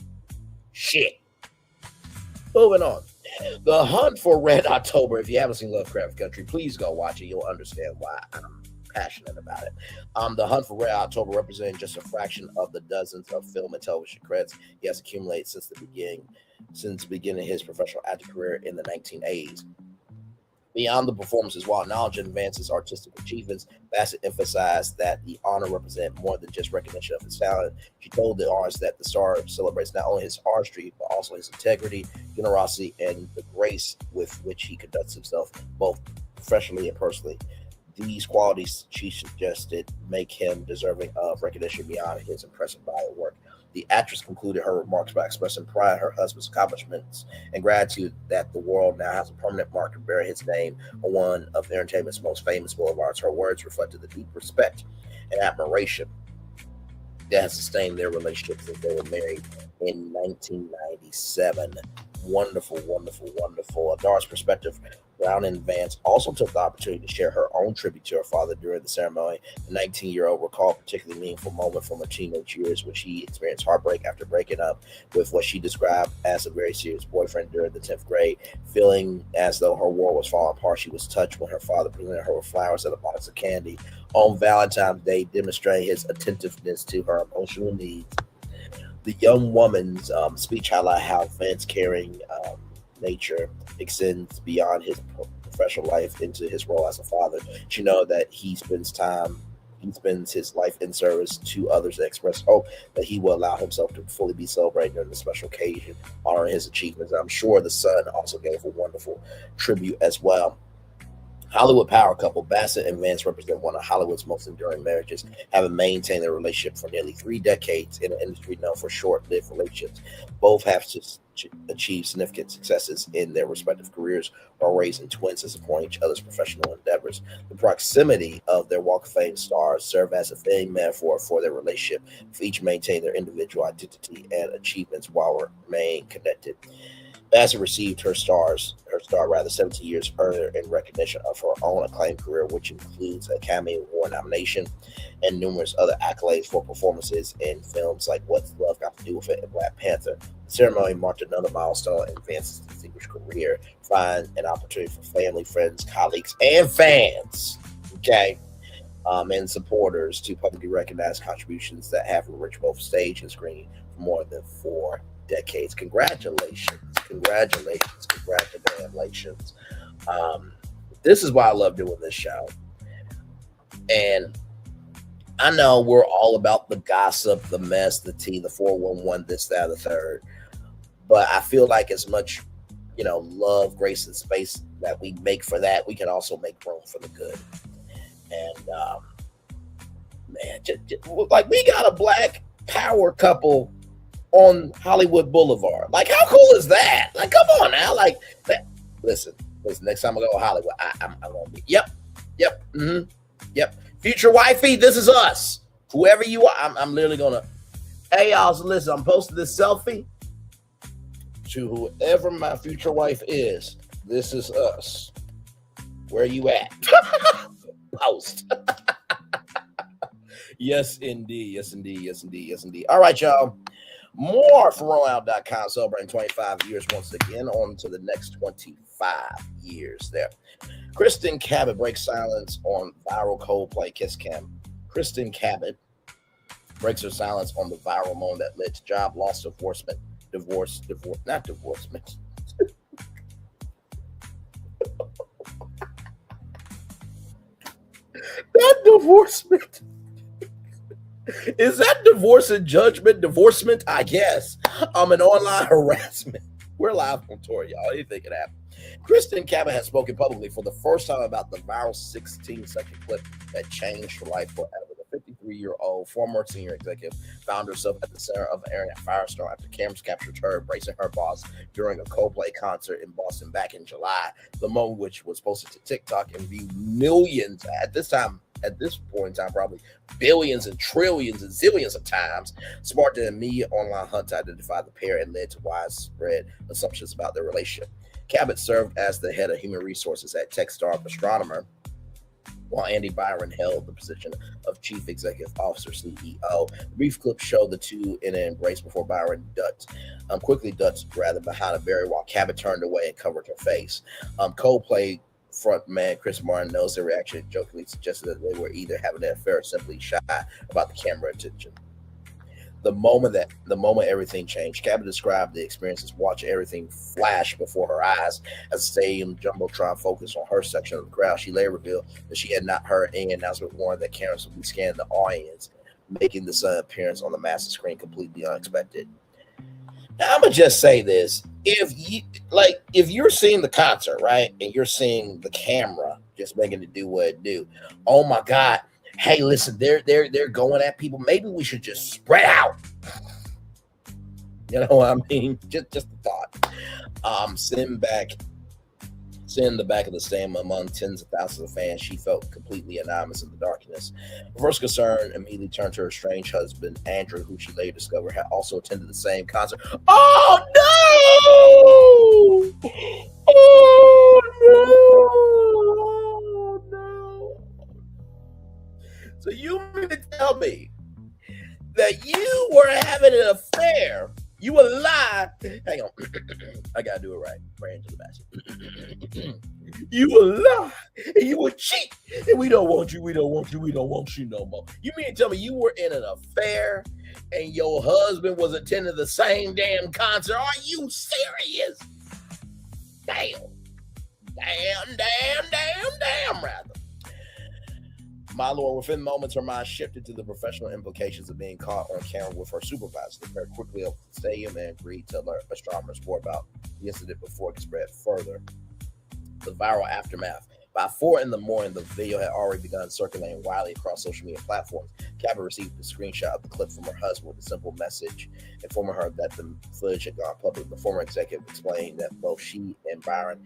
Shit. Moving on. The Hunt for Red October. If you haven't seen Lovecraft Country, please go watch it. You'll understand why I'm passionate about it. The Hunt for Red October representing just a fraction of the dozens of film and television credits he has accumulated since beginning his professional acting career in the 1980s. Beyond the performances, while acknowledging Vance's artistic achievements, Bassett emphasized that the honor represented more than just recognition of his talent. She told the audience that the star celebrates not only his artistry, but also his integrity, generosity, and the grace with which he conducts himself, both professionally and personally. These qualities, she suggested, make him deserving of recognition beyond his impressive body of work. The actress concluded her remarks by expressing pride in her husband's accomplishments and gratitude that the world now has a permanent marker bearing his name on one of entertainment's most famous boulevards. Her words reflected the deep respect and admiration that has sustained their relationship since they were married in 1997. Wonderful, wonderful, wonderful. A Dar's perspective, Brown and Vance also took the opportunity to share her own tribute to her father during the ceremony. The 19-year-old recalled a particularly meaningful moment from her teenage years when she experienced heartbreak after breaking up with what she described as a very serious boyfriend during the 10th grade. Feeling as though her world was falling apart, she was touched when her father presented her with flowers and a box of candy on Valentine's Day, demonstrating his attentiveness to her emotional needs. The young woman's speech highlighted how Vance's caring nature extends beyond his professional life into his role as a father. She knows that he spends his life in service to others and express hope that he will allow himself to fully be celebrated during the special occasion, honoring his achievements. I'm sure the son also gave a wonderful tribute as well. Hollywood power couple Bassett and Vance represent one of Hollywood's most enduring marriages, having maintained their relationship for nearly 3 decades in an industry known for short-lived relationships. Both have achieved significant successes in their respective careers while raising twins and supporting each other's professional endeavors. The proximity of their Walk of Fame stars serve as a fitting metaphor for their relationship, for each maintain their individual identity and achievements while remaining connected. Bassett received her star 17 years earlier in recognition of her own acclaimed career, which includes an Academy Award nomination and numerous other accolades for performances in films like What's Love Got to Do with It and Black Panther. The ceremony marked another milestone in Vance's distinguished career, providing an opportunity for family, friends, colleagues, and fans, and supporters to publicly recognize contributions that have enriched both stage and screen for more than 4 decades. Congratulations. This is why I love doing this show. And I know we're all about the gossip, the mess, the tea, the 411, this, that, the third. But I feel like as much, love, grace, and space that we make for that, we can also make room for the good. And like we got a black power couple on Hollywood Boulevard. Like, how cool is that? Like, come on now. Like, that. Listen. Next time I go to Hollywood, I'm gonna be. Yep. Future wifey, this is us. Whoever you are, I'm literally gonna. Hey, y'all, so listen. I'm posting this selfie to whoever my future wife is. This is us. Where you at? Post. Yes, indeed. All right, y'all. More from rollout.com, celebrating 25 years once again, on to the next 25 years there. Kristen Cabot breaks silence on viral Coldplay kiss cam. Kristen Cabot breaks her silence on the viral moment that led to job loss, divorcement. Not divorcement. Is that divorce and judgment? Divorcement, I guess. An online harassment. We're live on tour, y'all. Anything can happen. Kristen Cabot has spoken publicly for the first time about the viral 16-second clip that changed her life forever. The 53-year-old former senior executive found herself at the center of an airing firestorm after cameras captured her embracing her boss during a Coldplay concert in Boston back in July. The moment, which was posted to TikTok and viewed millions at this point in time, probably billions and trillions and zillions of times, sparked an immediate online hunt to identify the pair and led to widespread assumptions about their relationship. Cabot served as the head of human resources at Techstar Astronomer, while Andy Byron held the position of chief executive officer, CEO. The brief clip showed the two in an embrace before Byron quickly ducked behind a barrier while Cabot turned away and covered her face. Coldplay frontman Chris Martin knows their reaction and jokingly suggested that they were either having an affair or simply shy about the camera attention. The moment everything changed, Cabot described the experience as watching everything flash before her eyes as the stadium jumbotron focused on her section of the crowd. She later revealed that she had not heard any announcement warning that cameras would be scanning the audience, making the sudden appearance on the massive screen completely unexpected. Now, I'm gonna just say this: if you're seeing the concert, right, and you're seeing the camera just making it do what it do, oh my God! Hey, listen, they're going at people. Maybe we should just spread out. You know what I mean? Just a thought. Sitting in the back of the stand among tens of thousands of fans, she felt completely anonymous in the darkness. Her first concern immediately turned to her estranged husband, Andrew, who she later discovered had also attended the same concert. Oh, no! Oh, no! So you mean to tell me that you were having an affair? You were lying. Hang on. I gotta do it right. Praying to the Bassett. You were lying and you were cheat. And we don't want you. We don't want you. We don't want you no more. You mean to tell me you were in an affair and your husband was attending the same damn concert? Are you serious? Damn. Damn, rather. My lord, within moments, her mind shifted to the professional implications of being caught on camera with her supervisor. The pair quickly left the stadium and agreed to alert astronomers more about the incident before it could spread further. The viral aftermath. By 4 a.m, the video had already begun circulating widely across social media platforms. Cabot received a screenshot of the clip from her husband with a simple message informing her that the footage had gone public. The former executive explained that both she and Byron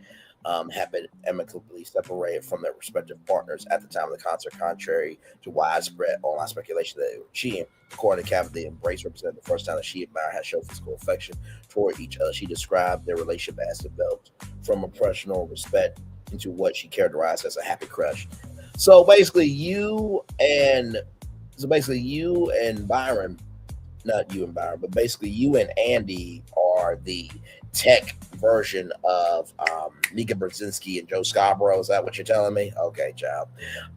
had been amicably separated from their respective partners at the time of the concert, contrary to widespread online speculation that they were cheating. According to Cabot, the embrace represented the first time that she and Byron had shown physical affection toward each other. She described their relationship as developed from a professional respect into what she characterized as a happy crush. So basically, you and Byron, not you and Byron, but basically you and Andy are the tech version of Nika Brzezinski and Joe Scarborough. Is that what you're telling me? Okay, child.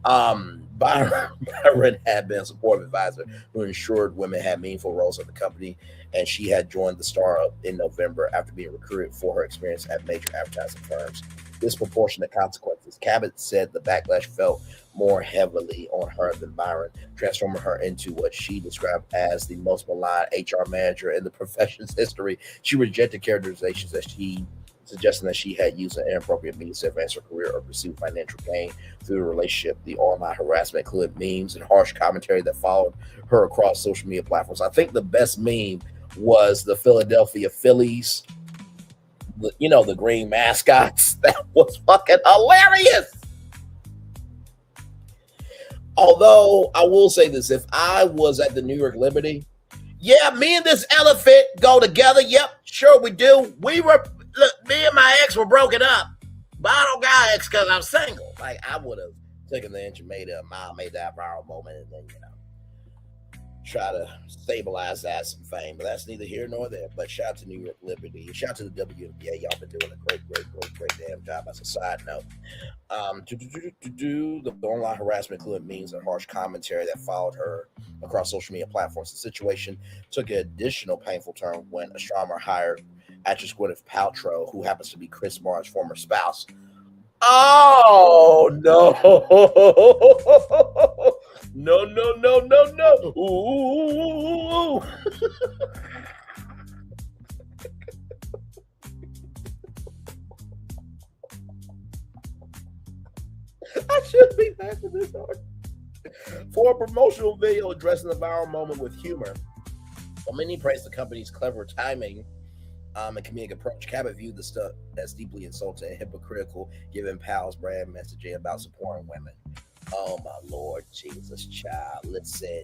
Byron had been a supportive advisor who ensured women had meaningful roles at the company, and she had joined the Star in November after being recruited for her experience at major advertising firms. Disproportionate consequences. Cabot said the backlash felt more heavily on her than Byron, transforming her into what she described as the most maligned HR manager in the profession's history. She rejected characterizations that suggesting that she had used an inappropriate means to advance her career or pursue financial gain through the relationship. The online harassment included memes and harsh commentary that followed her across social media platforms. I think the best meme was the Philadelphia Phillies, the green mascots. That was fucking hilarious. Although I will say this, if I was at the New York Liberty, yeah, me and this elephant go together. Yep, sure we do. Me and my ex were broken up, but I don't got ex because I'm single. Like, I would have taken the inch and made that viral moment, and then try to stabilize that some fame. But that's neither here nor there. But shout out to New York Liberty. Shout out to the WNBA. Y'all been doing a great damn job. As a side note, the online harassment included memes and harsh commentary that followed her across social media platforms. The situation took an additional painful turn when astronomer hired actress Gwyneth Paltrow, who happens to be Chris Martin's former spouse. Oh no! No! Ooh. I should be laughing this hard. For a promotional video addressing the viral moment with humor, while many praised the company's clever timing and comedic approach, Cabot viewed the stuff as deeply insulting and hypocritical, given Pal's brand messaging about supporting women. Oh my Lord Jesus, child. Listen.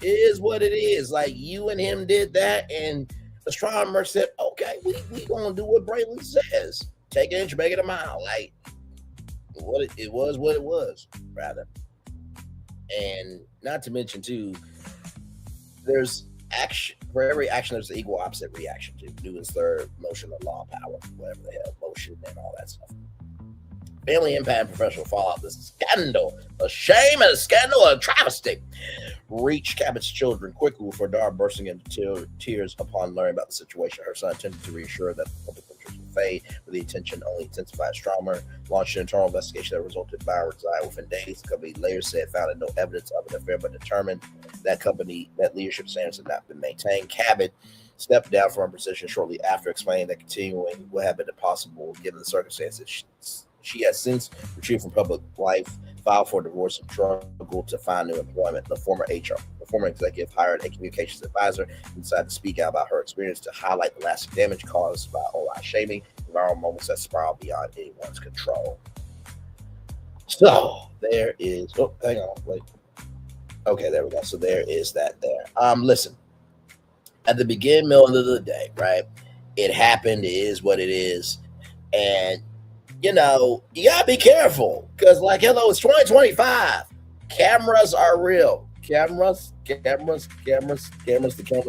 It is what it is. Like, you and him did that, and astronomer said, okay, we gonna do what Braylon says. Take an inch, make it a mile. Like, it was, rather. And not to mention, too, there's action. For every action, there's an equal opposite reaction to Newton's third motion of law of power, whatever the hell, motion and all that stuff. Family impact and professional fallout. The scandal, a shame and a scandal, a travesty, reached Cabot's children quickly before Dar bursting into tears upon learning about the situation. Her son attempted to reassure that the public interest would fade, with the attention only intensified. Astronomer launched an internal investigation that resulted in Byron resign within days. The company later said found no evidence of an affair, but determined that leadership standards had not been maintained. Cabot stepped down from her position shortly after, explaining that continuing would have been impossible given the circumstances. She has since retreated from public life, filed for divorce, and struggled to find new employment. The former HR former executive, hired a communications advisor and decided to speak out about her experience to highlight the lasting damage caused by online shaming, viral moments that spiral beyond anyone's control. So there is, oh, hang on, wait. Okay, there we go. So there is that there. Listen, at the middle of the day, right? It happened, it is what it is. And, you know, you gotta be careful because, like, hello, it's 2025. Cameras are real. Cameras, the camera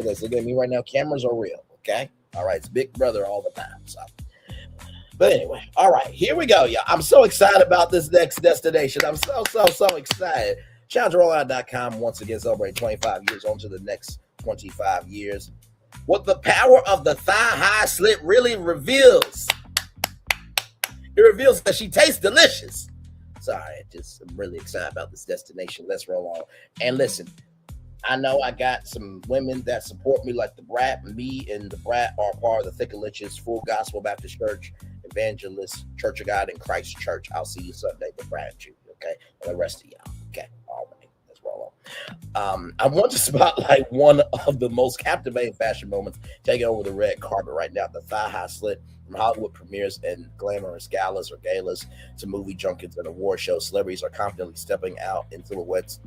that's looking at me right now, cameras are real, okay? All right, it's Big Brother all the time, so. But anyway, all right, here we go, y'all. I'm so excited about this next destination. I'm so excited. ChallengeRollout.com once again celebrating 25 years on to the next 25 years. What the power of the thigh-high slit really reveals. It reveals that she tastes delicious. Sorry, I'm really excited about this destination. Let's roll on. And listen, I know I got some women that support me like the Brat. Me and the Brat are part of the Thick of Liches Full Gospel Baptist Church, Evangelist Church of God in Christ Church. I'll see you Sunday, the Brat and you, okay? And the rest of y'all, okay? All right, let's roll on. I want to spotlight one of the most captivating fashion moments taking over the red carpet right now, the thigh-high slit. From Hollywood premieres and glamorous galas to movie junkets and award shows, celebrities are confidently stepping out in silhouettes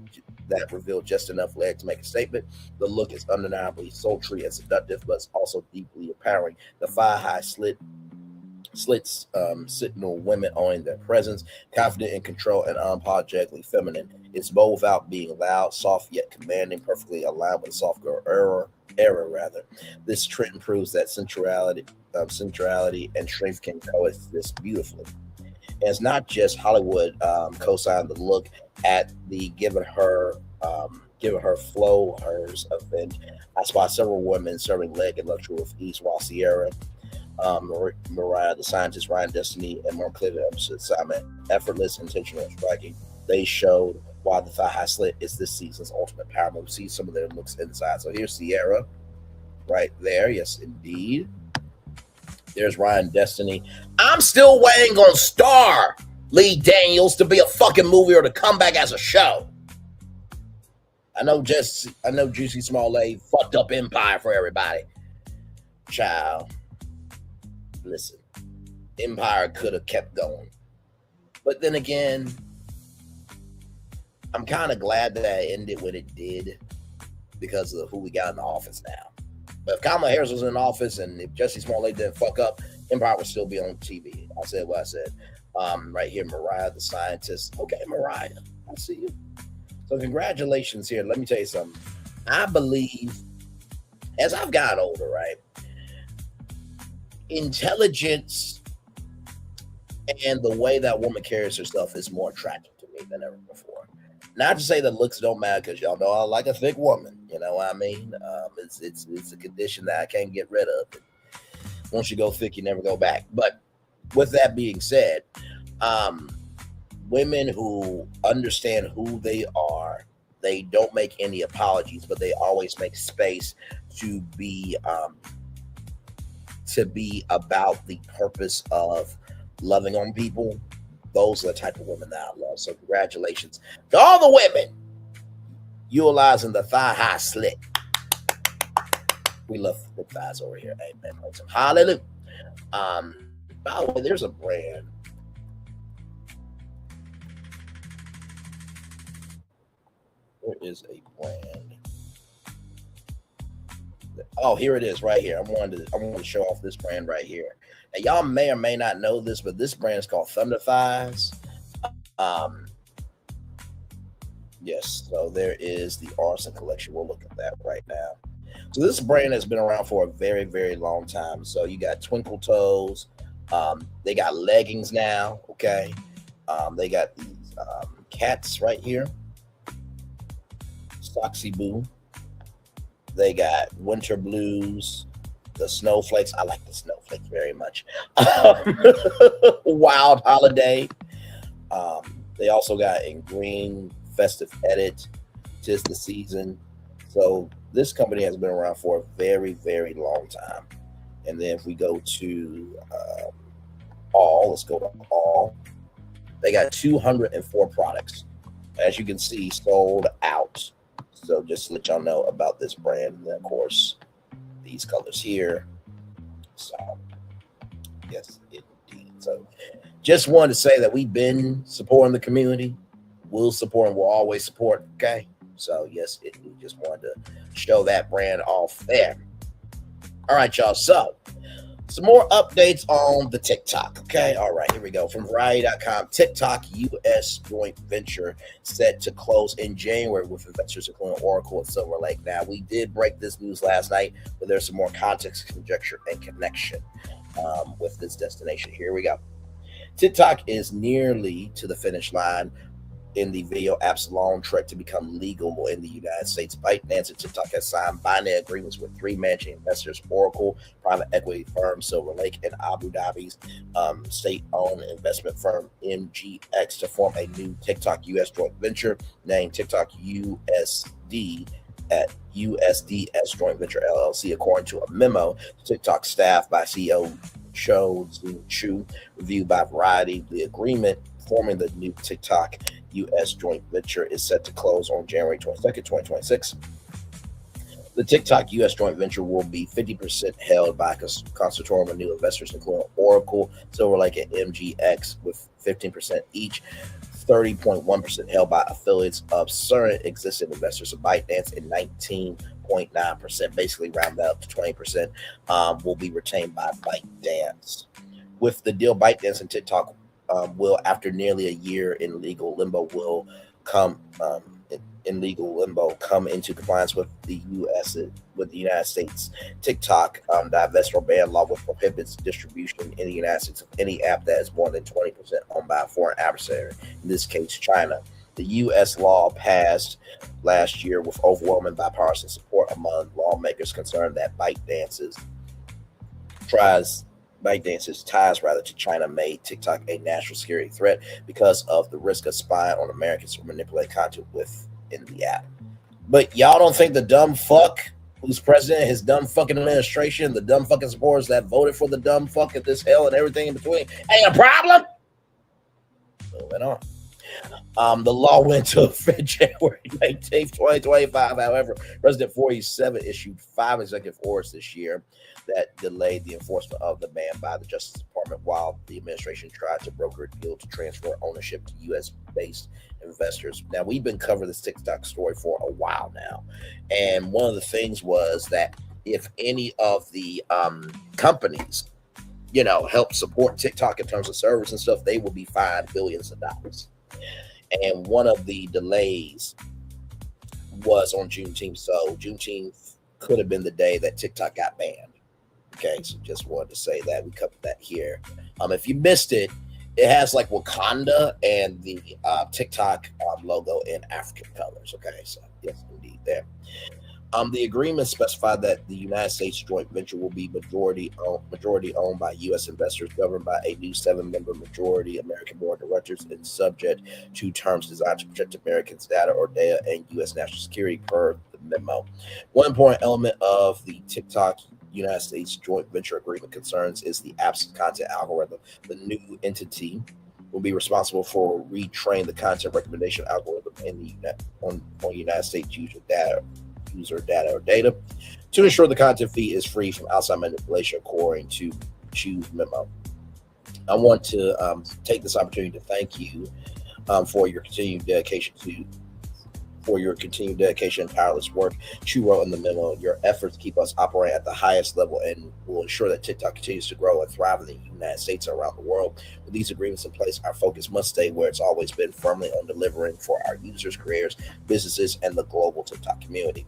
that reveal just enough leg to make a statement. The look is undeniably sultry and seductive, but it's also deeply empowering. The thigh-high slits signal women owning their presence, confident in control and unapologetically feminine. It's bold without being loud, soft yet commanding, perfectly aligned with a soft girl era. This trend proves that sensuality and strength can coexist beautifully. And it's not just Hollywood co-signed the look at the Giving Her Flow Hers event. I spot several women serving leg and luxury with ease, while Sierra, Mariah, the Scientist, Ryan Destiny, and more clearly Simon, effortless, intentional, and striking. They showed why the thigh-high slit is this season's ultimate power move. See some of their looks inside. So here's Sierra right there. Yes, indeed. There's Ryan Destiny. I'm still waiting on Star Lee Daniels to be a fucking movie or to come back as a show. I know Juicy Smollett fucked up Empire for everybody. Child. Listen, Empire could have kept going. But then again, I'm kind of glad that it ended when it did because of who we got in the office now. But if Kamala Harris was in office and if Jussie Smollett didn't fuck up, Empire would still be on TV. I said what I said. Right here, Mariah, the Scientist. Okay, Mariah, I see you. So congratulations here. Let me tell you something. I believe, as I've gotten older, right, intelligence and the way that woman carries herself is more attractive to me than ever before. Not to say that looks don't matter, because y'all know I like a thick woman. You know what I mean? It's a condition that I can't get rid of. Once you go thick, you never go back. But with that being said, women who understand who they are, they don't make any apologies, but they always make space to be about the purpose of loving on people. Those are the type of women that I love. So congratulations to all the women utilizing the thigh-high slit. We love the thighs over here. Amen. Hallelujah. By the way, there's a brand. There is a brand. Oh, here it is right here. I wanted to show off this brand right here. And y'all may or may not know this, but this brand is called Thunder Thighs. Yes, so there is the Arson collection. We'll look at that right now. So this brand has been around for a very, very long time. So you got Twinkle Toes. They got leggings now, okay? They got these cats right here. Soxy Boo. They got Winter Blues. The Snowflakes. I like the Snowflakes very much. Wild Holiday. They also got in green, Festive Edit, 'Tis the Season. So this company has been around for a very, very long time. And then if we go to All, let's go to All. They got 204 products. As you can see, sold out. So just to let y'all know about this brand, and then of course these colors here. So yes, indeed. So just wanted to say that we've been supporting the community. We'll support and we'll always support. Okay. So yes, we just wanted to show that brand off there. All right, y'all. So some more updates on the TikTok. Okay. All right. Here we go. From Variety.com. TikTok U.S. joint venture set to close in January with investors including Oracle and Silver Lake. Now, we did break this news last night, but there's some more context, conjecture, and connection with this destination. Here we go. TikTok is nearly to the finish line in the video app's long trek to become legal in the United States. ByteDance and TikTok has signed binding agreements with three managing investors, Oracle, private equity firm Silver Lake, and Abu Dhabi's state-owned investment firm MGX to form a new TikTok U.S. joint venture named TikTok USD at USDS Joint Venture LLC, according to a memo to TikTok staff by CEO Chu, reviewed by Variety. The agreement forming the new TikTok U.S. joint venture is set to close on January 22nd, 2026. The TikTok U.S. joint venture will be 50% held by a consortium of new investors, including Oracle, Silver Lake, and MGX, with 15% each. 30.1% held by affiliates of certain existing investors of ByteDance, and 19.9%, basically round up to 20%, will be retained by ByteDance. With the deal, ByteDance and TikTok will, after nearly a year in legal limbo, come into compliance with the United States TikTok divestiture ban law, which prohibits distribution in the United States of any app that is more than 20% owned by a foreign adversary, in this case China. The U.S. law passed last year with overwhelming bipartisan support among lawmakers concerned that ByteDance's ties to China made TikTok a national security threat because of the risk of spying on Americans who manipulate content within the app. But y'all don't think the dumb fuck who's president, his dumb fucking administration, the dumb fucking supporters that voted for the dumb fuck at this hell and everything in between ain't a problem? Moving on. The law went into effect January 19th, 2025. However, President 47 issued 5 executive orders this year that delayed the enforcement of the ban by the Justice Department while the administration tried to broker a deal to transfer ownership to U.S.-based investors. Now, we've been covering this TikTok story for a while now, and one of the things was that if any of the companies, help support TikTok in terms of servers and stuff, they will be fined billions of dollars. And one of the delays was on Juneteenth, so Juneteenth could have been the day that TikTok got banned. Okay, so just wanted to say that. We covered that here. If you missed it, it has like Wakanda and the TikTok logo in African colors. Okay, so yes, indeed there. The agreement specified that the United States joint venture will be majority owned by U.S. investors, governed by a new 7-member majority American board of directors, and subject to terms designed to protect Americans' data and U.S. national security, per the memo. One important element of the TikTok United States joint venture agreement concerns is the app's content algorithm. The new entity will be responsible for retrain the content recommendation algorithm on United States user data to ensure the content feed is free from outside manipulation, according to Chu's memo. I want to take this opportunity to thank you for your continued dedication and tireless work. Chu wrote in the memo, your efforts keep us operating at the highest level and will ensure that TikTok continues to grow and thrive in the United States and around the world. With these agreements in place, our focus must stay where it's always been, firmly on delivering for our users, creators, businesses, and the global TikTok community.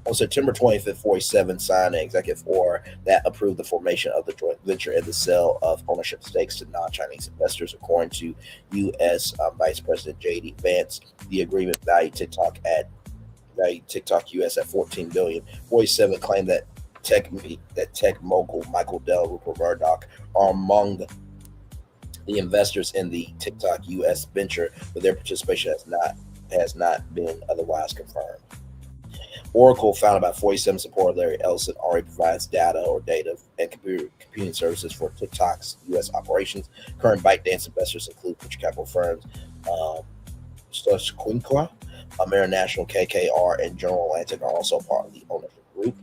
On September 25th, 47 signed an executive order that approved the formation of the joint venture and the sale of ownership stakes to non-Chinese investors, according to U.S. Vice President J.D. Vance. The agreement valued TikTok US at $14 billion. 47 claimed that tech mogul Michael Dell and Rupert Murdoch are among the investors in the TikTok US venture, but their participation has not been otherwise confirmed. Oracle, founded by 47 supporter Larry Ellison, already provides data and computing services for TikTok's U.S. operations. Current ByteDance investors include venture capital firms Quinqua, National, KKR, and General Atlantic are also part of the ownership group.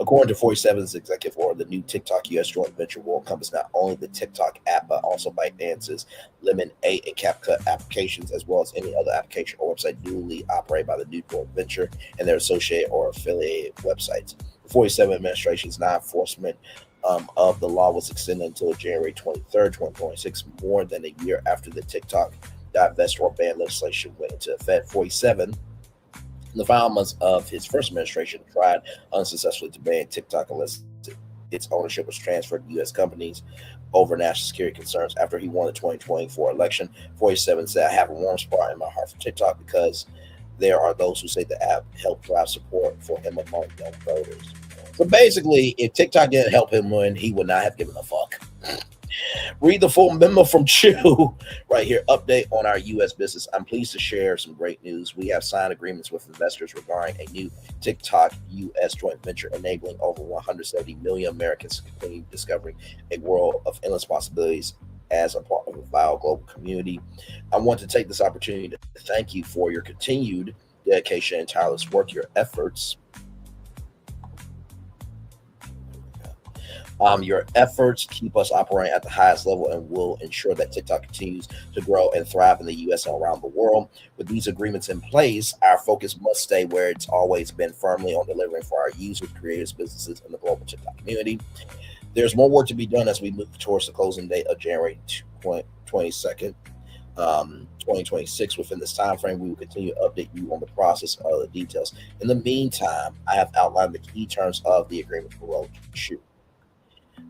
According to 47's executive order, the new TikTok U.S. joint venture will encompass not only the TikTok app, but also ByteDance's Lemon 8 and CapCut applications, as well as any other application or website duly operated by the new joint venture and their associated or affiliated websites. The 47 administration's non-enforcement of the law was extended until January 23rd, 2026, more than a year after the TikTok divest or ban legislation went into effect. 47, in the final months of his first administration, tried unsuccessfully to ban TikTok unless its ownership was transferred to U.S. companies over national security concerns. After he won the 2024 election, 47 said, "I have a warm spot in my heart for TikTok because there are those who say the app helped drive support for him among young voters." So basically, if TikTok didn't help him win, he would not have given a fuck. Read the full memo from Chew right here. Update on our U.S. business. I'm pleased to share some great news. We have signed agreements with investors regarding a new TikTok U.S. joint venture enabling over 170 million Americans to continue discovering a world of endless possibilities as a part of a vital global community. I want to take this opportunity to thank you for your continued dedication and tireless work. Your efforts keep us operating at the highest level and will ensure that TikTok continues to grow and thrive in the U.S. and around the world. With these agreements in place, our focus must stay where it's always been, firmly on delivering for our users, creators, businesses, and the global TikTok community. There's more work to be done as we move towards the closing date of January 22nd, 2026. Within this time frame, we will continue to update you on the process of the details. In the meantime, I have outlined the key terms of the agreement below.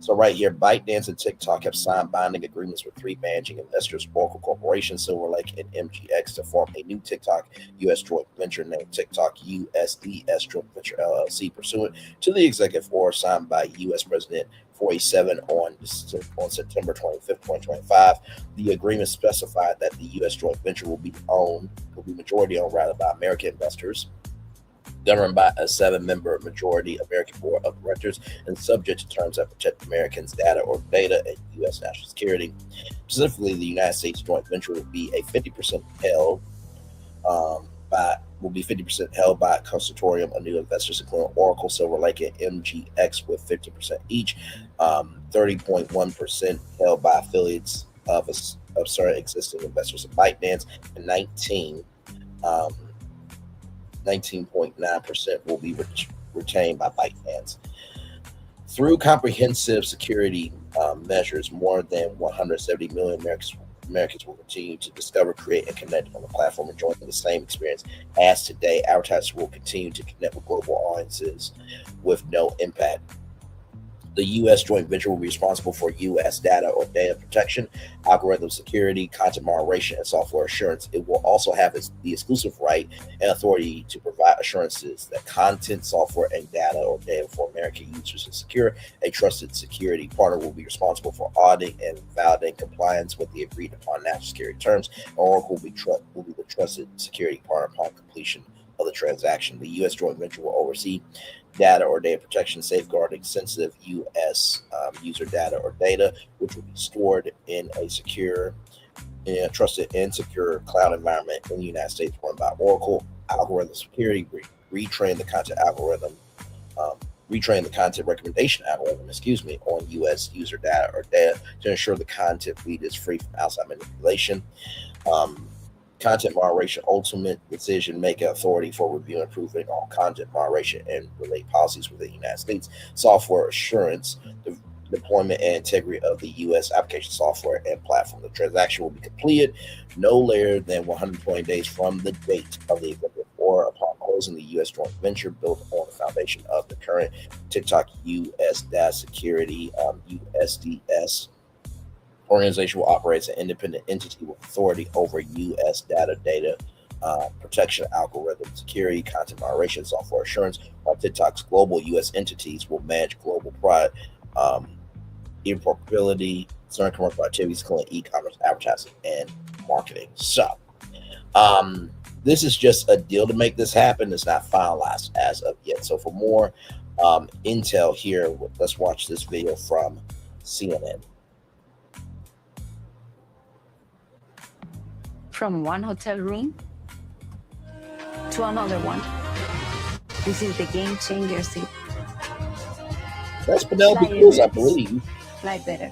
So right here, ByteDance and TikTok have signed binding agreements with three managing investors, Oracle Corporation, Silver Lake, and MGX, to form a new TikTok U.S. joint venture named TikTok USDS Joint Venture LLC, pursuant to the executive order signed by U.S. President 47 on September 25th, 2025. The agreement specified that the U.S. joint venture will be majority owned by American investors, governed by a 7-member majority American board of directors, and subject to terms that protect Americans' data and U.S. national security. Specifically, the United States joint venture will be 50% held by a consortium of new investors, including Oracle, Silver Lake, and MGX, with 50% each, 30.1% held by affiliates of certain existing investors of ByteDance, and 19.9% will be retained by ByteDance. Through comprehensive security measures, more than 170 million Americans will continue to discover, create, and connect on the platform, enjoying the same experience as today. Advertisers will continue to connect with global audiences with no impact. The U.S. joint venture will be responsible for U.S. data or data protection, algorithm security, content moderation, and software assurance. It will also have the exclusive right and authority to provide assurances that content, software, and data or data for American users is secure. A trusted security partner will be responsible for auditing and validating compliance with the agreed upon national security terms. Oracle will be the trusted security partner upon completion of the transaction. The U.S. joint venture will oversee data or data protection, safeguarding sensitive U.S. User data or data, which will be stored in a trusted and secure cloud environment in the United States, run by Oracle. Algorithm security, retrain the content recommendation algorithm, on U.S. user data or data to ensure the content feed is free from outside manipulation. Content moderation, ultimate decision-making authority for review and approving all content moderation and related policies within the United States. Software assurance, the deployment and integrity of the U.S. application software and platform. The transaction will be completed no later than 120 days from the date of the executive order upon closing the U.S. joint venture, built on the foundation of the current TikTok U.S. Data Security USDS organization. Will operate as an independent entity with authority over U.S. data protection, algorithm security, content moderation, software assurance, while TikTok's global U.S. entities will manage global product interoperability, certain commercial activities, including e-commerce, advertising, and marketing. So, this is just a deal to make this happen. It's not finalized as of yet. So, for more intel here, let's watch this video from CNN. From one hotel room to another one. This is the game changer. See, That's Penelope Cruz, I believe. fly better.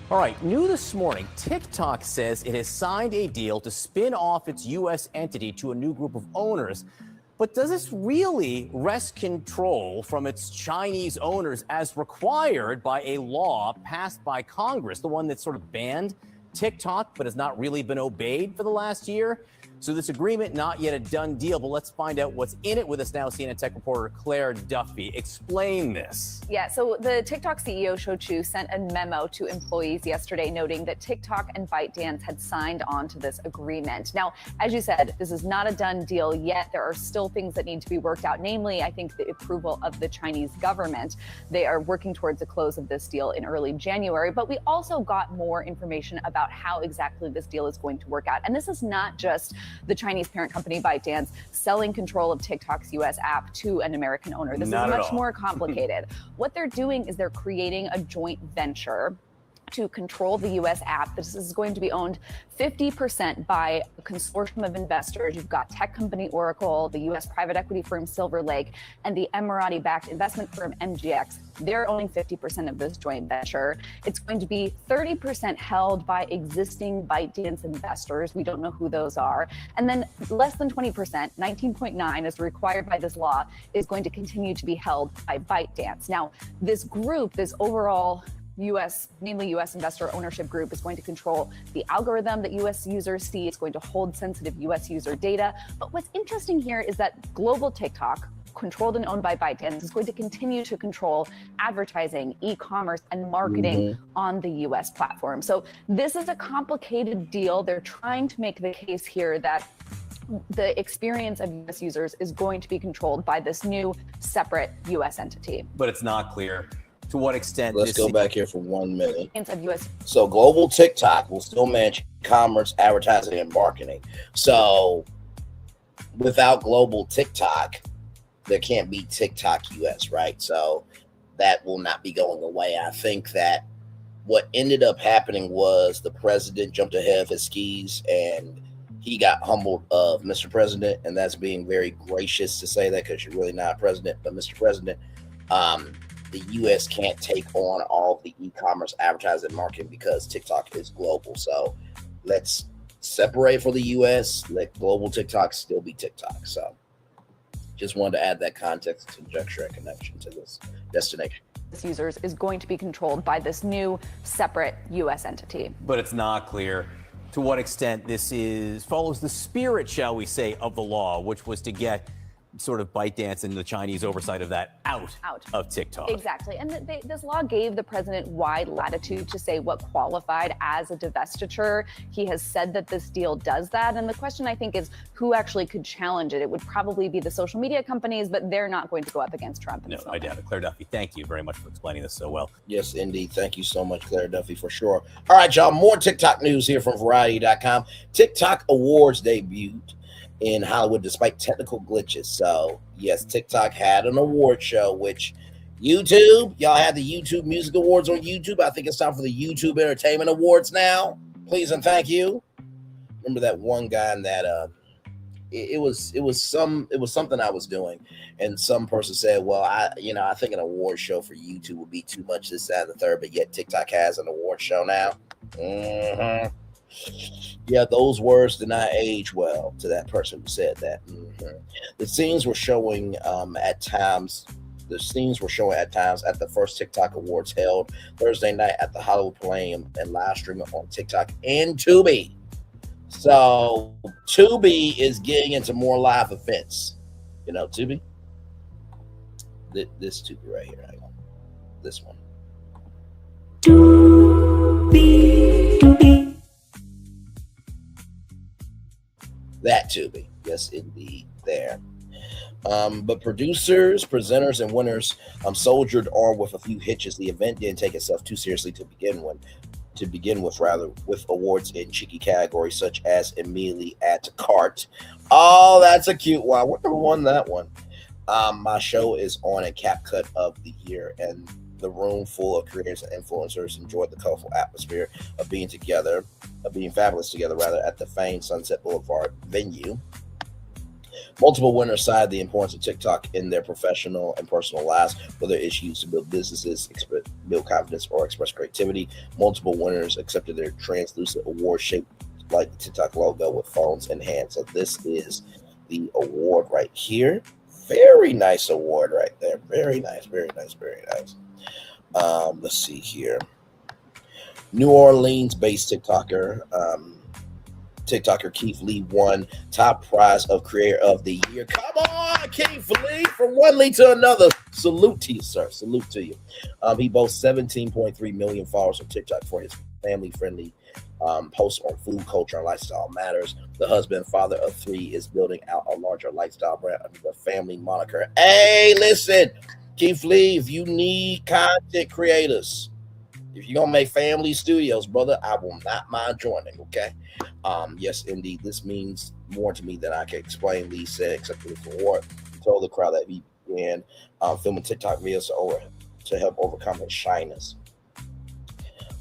All right, new this morning, TikTok says it has signed a deal to spin off its U.S. entity to a new group of owners. But does this really wrest control from its Chinese owners as required by a law passed by Congress, the one that sort of banned TikTok but has not really been obeyed for the last year? So this agreement, not yet a done deal, but let's find out what's in it with us now. CNN tech reporter Claire Duffy. Explain this. Yeah, so the TikTok CEO, Shou Chew, sent a memo to employees yesterday noting that TikTok and ByteDance had signed on to this agreement. Now, as you said, this is not a done deal yet. There are still things that need to be worked out, namely, I think, the approval of the Chinese government. They are working towards the close of this deal in early January, but we also got more information about how exactly this deal is going to work out. And this is not just the Chinese parent company ByteDance selling control of TikTok's US app to an American owner. This is much more complicated. What they're doing is they're creating a joint venture to control the U.S. app. This is going to be owned 50% by a consortium of investors. You've got tech company Oracle, the U.S. private equity firm Silver Lake, and the Emirati-backed investment firm MGX. They're owning 50% of this joint venture. It's going to be 30% held by existing ByteDance investors. We don't know who those are. And then less than 20%, 19.9 as required by this law, is going to continue to be held by ByteDance. Now, this group, this overall mainly U.S. investor ownership group, is going to control the algorithm that U.S. users see. It's going to hold sensitive U.S. user data. But what's interesting here is that global TikTok, controlled and owned by ByteDance, is going to continue to control advertising, e-commerce, and marketing on the U.S. platform. So this is a complicated deal. They're trying to make the case here that the experience of U.S. users is going to be controlled by this new separate U.S. entity. But it's not clear to what extent. Let's go back here for 1 minute. Of US. So global TikTok will still manage commerce, advertising, and marketing. So without global TikTok, there can't be TikTok US, right? So that will not be going away. I think that what ended up happening was the president jumped ahead of his skis and he got humbled of Mr. President, and that's being very gracious to say that because you're really not president, but Mr. President, the U.S. can't take on all the e-commerce advertising marketing because TikTok is global. So let's separate for the U.S. Let global TikTok still be TikTok. So just wanted to add that context, conjecture, and connection to this destination. Users is going to be controlled by this new separate U.S. entity. But it's not clear to what extent this follows the spirit, shall we say, of the law, which was to get sort of ByteDance and the Chinese oversight of that out of TikTok. Exactly. And this law gave the president wide latitude to say what qualified as a divestiture. He has said that this deal does that. And the question, I think, is who actually could challenge it? It would probably be the social media companies, but they're not going to go up against Trump. No, I doubt it. Claire Duffy, thank you very much for explaining this so well. Yes, indeed. Thank you so much, Claire Duffy, for sure. All right, y'all, more TikTok news here from Variety.com. TikTok Awards debuted in Hollywood despite technical glitches. So yes, TikTok had an award show, which YouTube, y'all had the YouTube Music Awards on YouTube. I think it's time for the YouTube Entertainment Awards now. Please and thank you. Remember that one guy in that it was something I was doing, and some person said, well, I think an award show for YouTube would be too much, this, that, and the third, but yet TikTok has an award show now. Yeah, those words did not age well to that person who said that. The scenes were showing at times at the first TikTok Awards held Thursday night at the Hollywood Palladium and live streaming on TikTok and Tubi. So Tubi is getting into more live events. You know, Tubi? This Tubi right here. Hang on. This one. Tubi. That Tubi. Yes, indeed. There. But producers, presenters, and winners soldiered on with a few hitches. The event didn't take itself too seriously to begin with, with awards in cheeky categories such as immediately add to cart. Oh, that's a cute one. Wonder who won that one. My show is on a CapCut of the year, and The room full of creators and influencers enjoyed the colorful atmosphere of being fabulous together, rather, at the famed Sunset Boulevard venue. Multiple winners cited the importance of TikTok in their professional and personal lives, whether it's used to build businesses, build confidence, or express creativity. Multiple winners accepted their translucent award shaped like the TikTok logo with phones in hand. So this is the award right here. Very nice award right there. Very nice, very nice, very nice. Let's see here. New Orleans-based TikToker Keith Lee won top prize of Creator of the Year. Come on, Keith Lee, from one league to another. Salute to you, sir. Salute to you. He boasts 17.3 million followers on TikTok for his family-friendly posts on food, culture, and lifestyle matters. The husband and father of 3 is building out a larger lifestyle brand under the family moniker. Hey, listen, Keith Lee, if you need content creators, if you're going to make family studios, brother, I will not mind joining, okay? Yes, indeed. This means more to me than I can explain, Lee said, except for this award. He told the crowd that he began filming TikTok videos to help overcome his shyness.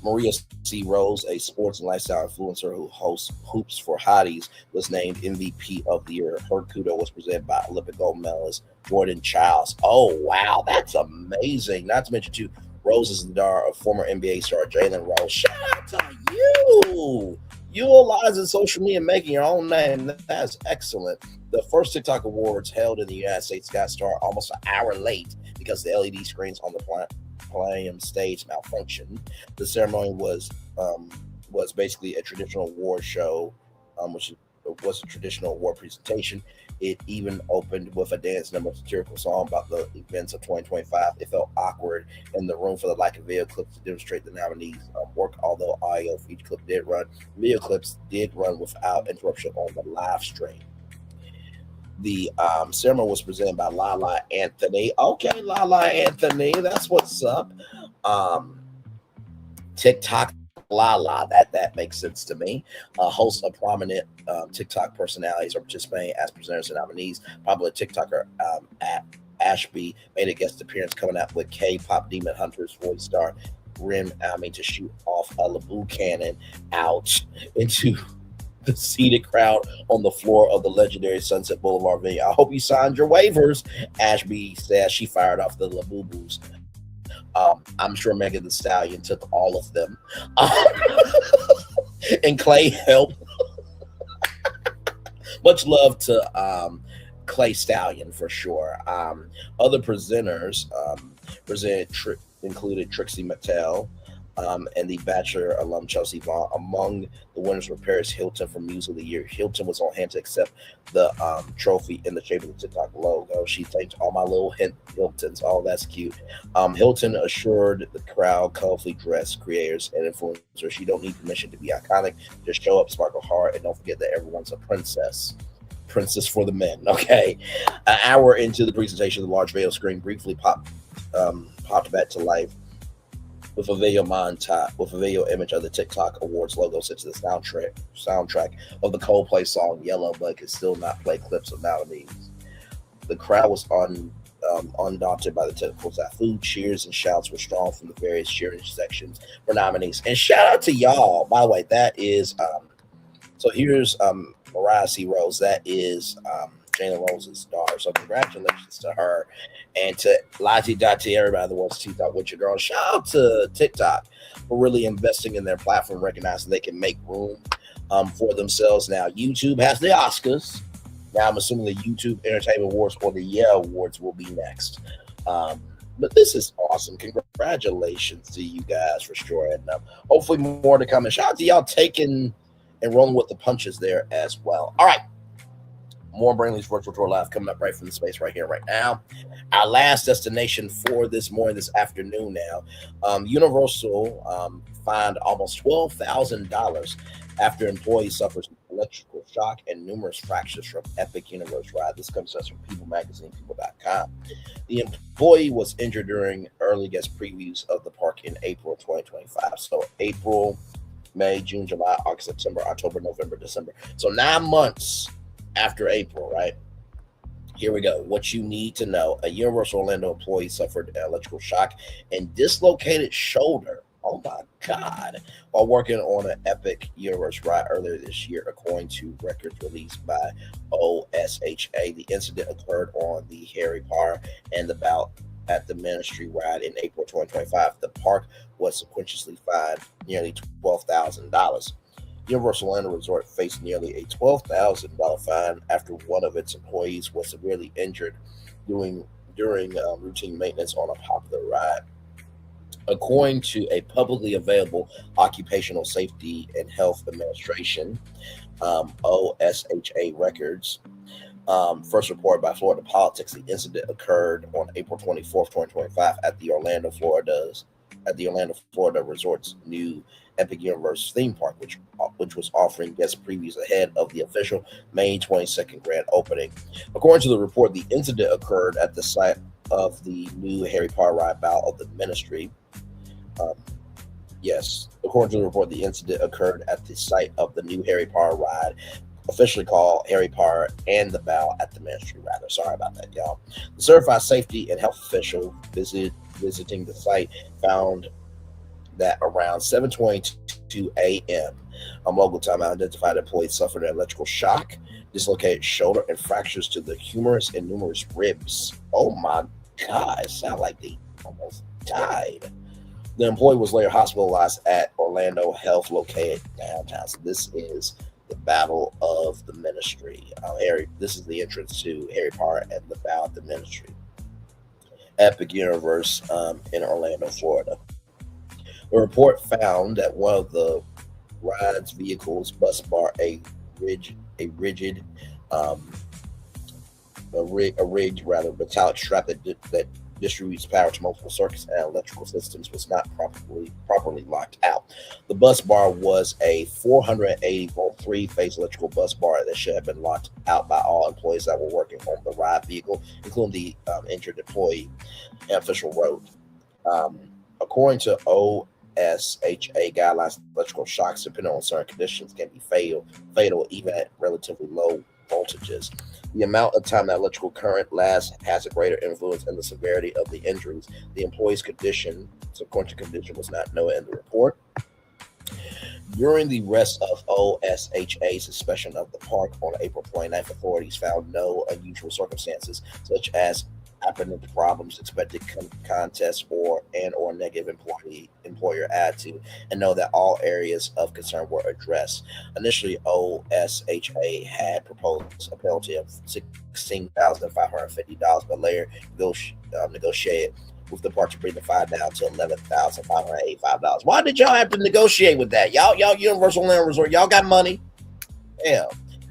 Maria C. Rose, a sports and lifestyle influencer who hosts Hoops for Hotties, was named MVP of the year. Her kudo was presented by Olympic gold medalist Jordan Childs. Oh, wow. That's amazing. Not to mention, too, Rose is the daughter of former NBA star Jalen Rose. Shout out to you. Utilizing social media and making your own name. That's excellent. The first TikTok awards held in the United States got started almost an hour late because the LED screens on the playing stage malfunctioned. The ceremony was basically a traditional award show, which was a traditional award presentation. It even opened with a dance number, satirical song about the events of 2025. It felt awkward in the room for the lack of video clips to demonstrate the nominees' work, although audio for each clip did run. Video clips did run without interruption on the live stream. The ceremony was presented by Lala Anthony. Okay, Lala Anthony, that's what's up. TikTok Lala, that makes sense to me. Hosts of prominent TikTok personalities are participating as presenters and nominees. Popular TikToker Ashby made a guest appearance coming out with K-pop Demon Hunters voice star Rim Ami to shoot off a Labu cannon out into the seated crowd on the floor of the legendary Sunset Boulevard venue. I hope you signed your waivers, Ashby says. She fired off the Labubus. I'm sure Megan Thee Stallion took all of them. And Clay helped. Much love to Clay Stallion for sure. Other presenters included Trixie Mattel, and the Bachelor alum Chelsea Vaughn. Among the winners were Paris Hilton for Muse of the Year. Hilton was on hand to accept the trophy in the shape of the TikTok logo. She thanked all my little Hiltons. Oh, that's cute. Hilton assured the crowd, colorfully dressed creators and influencers, she don't need permission to be iconic. Just show up, sparkle hard, and don't forget that everyone's a princess. Princess for the men, okay? An hour into the presentation, the large video screen briefly popped back to life with a video image of the TikTok Awards logo set to the soundtrack of the Coldplay song Yellow, but could still not play clips of nominees. The crowd was undaunted by the technical food. Cheers and shouts were strong from the various cheering sections for nominees. And shout out to y'all. By the way, that is so here's Mariah C. Rose. That is Jalen Rose's daughter. So congratulations to her. And to Lati Dati, everybody that wants to TikTok with your girl. Shout out to TikTok for really investing in their platform, recognizing they can make room for themselves. Now, YouTube has the Oscars. Now, I'm assuming the YouTube Entertainment Awards or the Yeah Awards will be next. But this is awesome. Congratulations to you guys for sure. And hopefully more to come. And shout out to y'all taking and rolling with the punches there as well. All right. More Brainley's Virtual Tour Live coming up right from the space right here, right now. Our last destination for this afternoon now. Universal fined almost $12,000 after employee suffers electrical shock and numerous fractures from Epic Universe ride. This comes to us from People Magazine, people.com. The employee was injured during early guest previews of the park in April 2025. So April, May, June, July, August, September, October, November, December. So 9 months after April, right? Here we go. What you need to know. A Universal Orlando employee suffered an electrical shock and dislocated shoulder. Oh my God. While working on an epic Universe ride earlier this year, according to records released by OSHA, the incident occurred on the Harry Potter and the Bout at the Ministry ride in April 2025. The park was sequentially fined nearly $12,000. Universal Orlando Resort faced nearly a $12,000 fine after one of its employees was severely injured during routine maintenance on a popular ride. According to a publicly available Occupational Safety and Health Administration, OSHA records, first reported by Florida Politics, the incident occurred on April 24th, 2025 at the Orlando, Florida Resort's new Epic Universe theme park, which was offering guest previews ahead of the official May 22nd grand opening. According to the report, the incident occurred at the site of the new Harry Potter ride Bout of the Ministry. According to the report, the incident occurred at the site of the new Harry Potter ride, officially called Harry Potter and the Bout at the Ministry, rather. Sorry about that, y'all. The certified safety and health official visiting the site found that around 7:22 a.m. on local time, identified employees suffered an electrical shock, dislocated shoulder, and fractures to the humerus and numerous ribs. Oh my God, it sounded like they almost died. The employee was later hospitalized at Orlando Health located downtown. So this is the Battle of the Ministry. This is the entrance to Harry Potter and the Bout of the Ministry. Epic Universe in Orlando, Florida. The report found that one of the ride's vehicles bus bar, a rigged metallic strap that distributes power to multiple circuits and electrical systems, was not properly locked out. The bus bar was a 480-volt three-phase electrical bus bar that should have been locked out by all employees that were working on the ride vehicle, including the injured employee, and official wrote. According to OSHA guidelines, electrical shocks, depending on certain conditions, can be fatal even at relatively low voltages. The amount of time that electrical current lasts has a greater influence in the severity of the injuries. The employee's sequential condition was not noted in the report. During the rest of OSHA's inspection of the park on April 29th, authorities found no unusual circumstances, such as apparent problems, expected contests, or negative employer attitude, and know that all areas of concern were addressed. Initially, OSHA had proposed a penalty of $16,550, but later negotiated with the park to bring the fine down to $11,585. Why did y'all have to negotiate with that? Y'all Universal Orlando Resort, y'all got money? Yeah.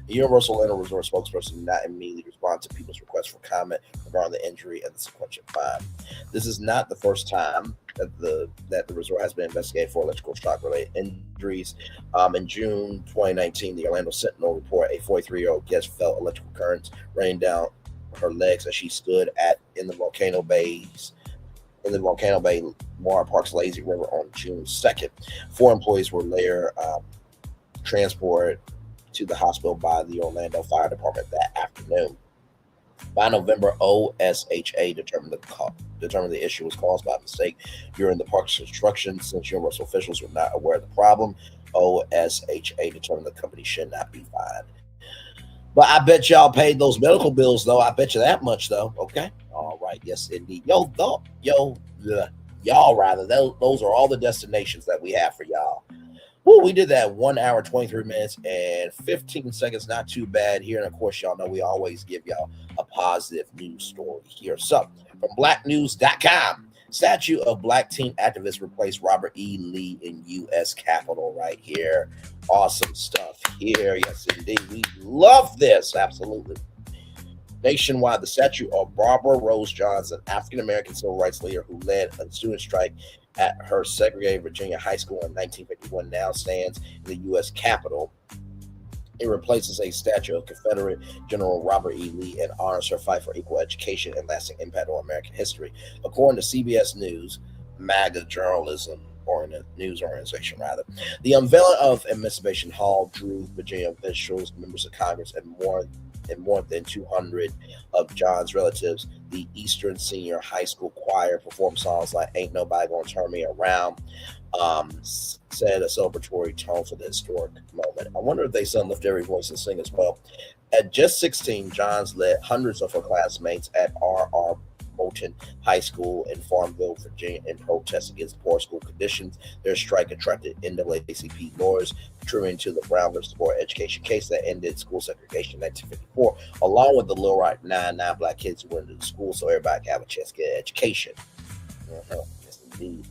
The Universal Orlando Resort spokesperson did not immediately respond to people's requests for comment regarding the injury and the sequential fine. This is not the first time that the resort has been investigated for electrical shock-related injuries. In June 2019, the Orlando Sentinel reported a 43-year-old guest felt electrical currents raining down her legs as she stood in the Volcano Bay Moore Park's Lazy River on June 2nd. 4 employees were later transported to the hospital by the Orlando Fire Department that afternoon. By November, OSHA determined the issue was caused by mistake during the park's construction. Since Universal officials were not aware of the problem, OSHA determined the company should not be fined. But I bet y'all paid those medical bills, though. I bet you that much, though. Okay. All right. Yes, indeed. Y'all, rather. Those are all the destinations that we have for y'all. Well, we did that 1 hour, 23 minutes, and 15 seconds. Not too bad here. And, of course, y'all know we always give y'all a positive news story here. So, from blacknews.com, statue of Black teen activist replaced Robert E. Lee in U.S. Capitol right here. Awesome stuff here. Yes, indeed. We love this. Absolutely. Nationwide, the statue of Barbara Rose Johnson, African-American civil rights leader who led a student strike at her segregated Virginia high school in 1951, now stands in the U.S. Capitol. It replaces a statue of Confederate General Robert E. Lee and honors her fight for equal education and lasting impact on American history. According to CBS News, MAGA journalism, or a news organization rather, the unveiling of Emancipation Hall drew Virginia officials, members of Congress, and more and more than 200 of John's relatives. The Eastern Senior High School Choir performed songs like Ain't Nobody Gonna Turn Me Around, set a celebratory tone for the historic moment. I wonder if they sung Lift Every Voice and Sing as well. At just 16, Johns led hundreds of her classmates at R.R. Moulton High School in Farmville, Virginia, in protest against poor school conditions. Their strike attracted NAACP lawyers, contributing to the Brown versus Board education case that ended school segregation in 1954, along with the Little Rock 9 black kids who went to school so everybody could have a chance to get an education. Yes, indeed.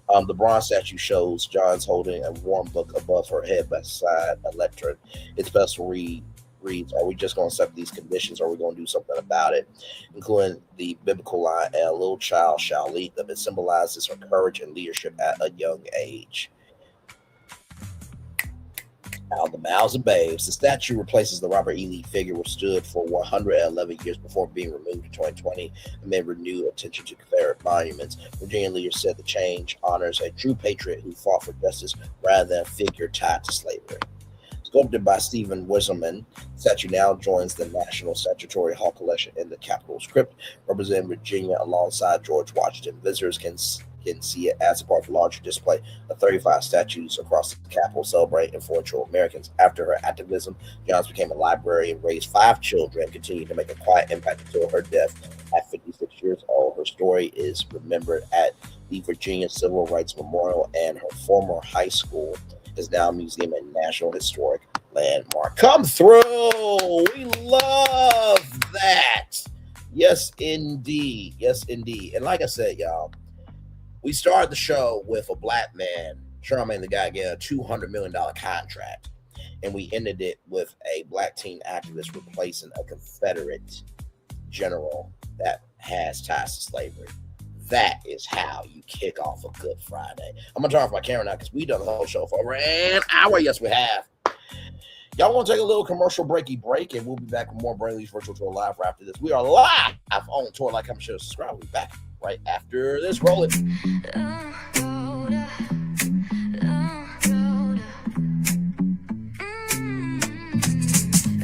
The bronze statue shows Johns holding a warm book above her head beside a lectern. Its best reads, are we just going to accept these conditions, or are we going to do something about it? Including the biblical line, a little child shall lead them. It symbolizes her courage and leadership at a young age. Out of the mouths of babes, the statue replaces the Robert E. Lee figure, which stood for 111 years before being removed in 2020 amid renewed attention to Confederate monuments. Virginia leaders said the change honors a true patriot who fought for justice rather than a figure tied to slavery. Sculpted by Stephen Wisselman, the statue now joins the National Statuary Hall collection in the Capitol's crypt, representing Virginia alongside George Washington. Visitors can see it as a part of a larger display of 35 statues across the Capitol celebrating influential Americans. After her activism, Johns became a librarian, raised 5 children, and continued to make a quiet impact until her death at 56 years old. Her story is remembered at the Virginia Civil Rights Memorial, and her former high school is now a museum and National Historic Landmark. Come through! We love that! Yes, indeed. Yes, indeed. And like I said, y'all, we started the show with a black man, Charlamagne the guy, getting a $200 million contract. And we ended it with a black teen activist replacing a Confederate general that has ties to slavery. That is how you kick off a Good Friday. I'm going to turn off my camera now because we've done the whole show for over an hour. Yes, we have. Y'all want to take a little commercial breaky break, and we'll be back with more Brainley's Virtual Tour Live after this. We are live on tour. Like, comment, share, subscribe. We'll be back right after this. Roll it.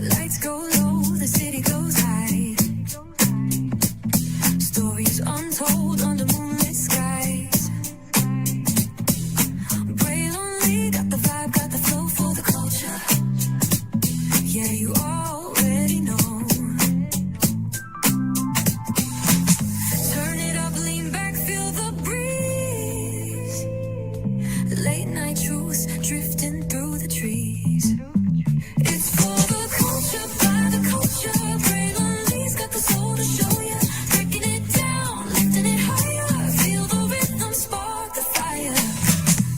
Lights go low, the city goes high. Stories untold under moonlit skies. Braille only got the vibe, got the flow for the culture. Yeah, you already know. Turn it up, lean back, feel the breeze. Late night truths drifting through the trees. It's for the culture, by the culture. Braille only's got the soul to show ya. Breaking it down, lifting it higher. Feel the rhythm, spark the fire.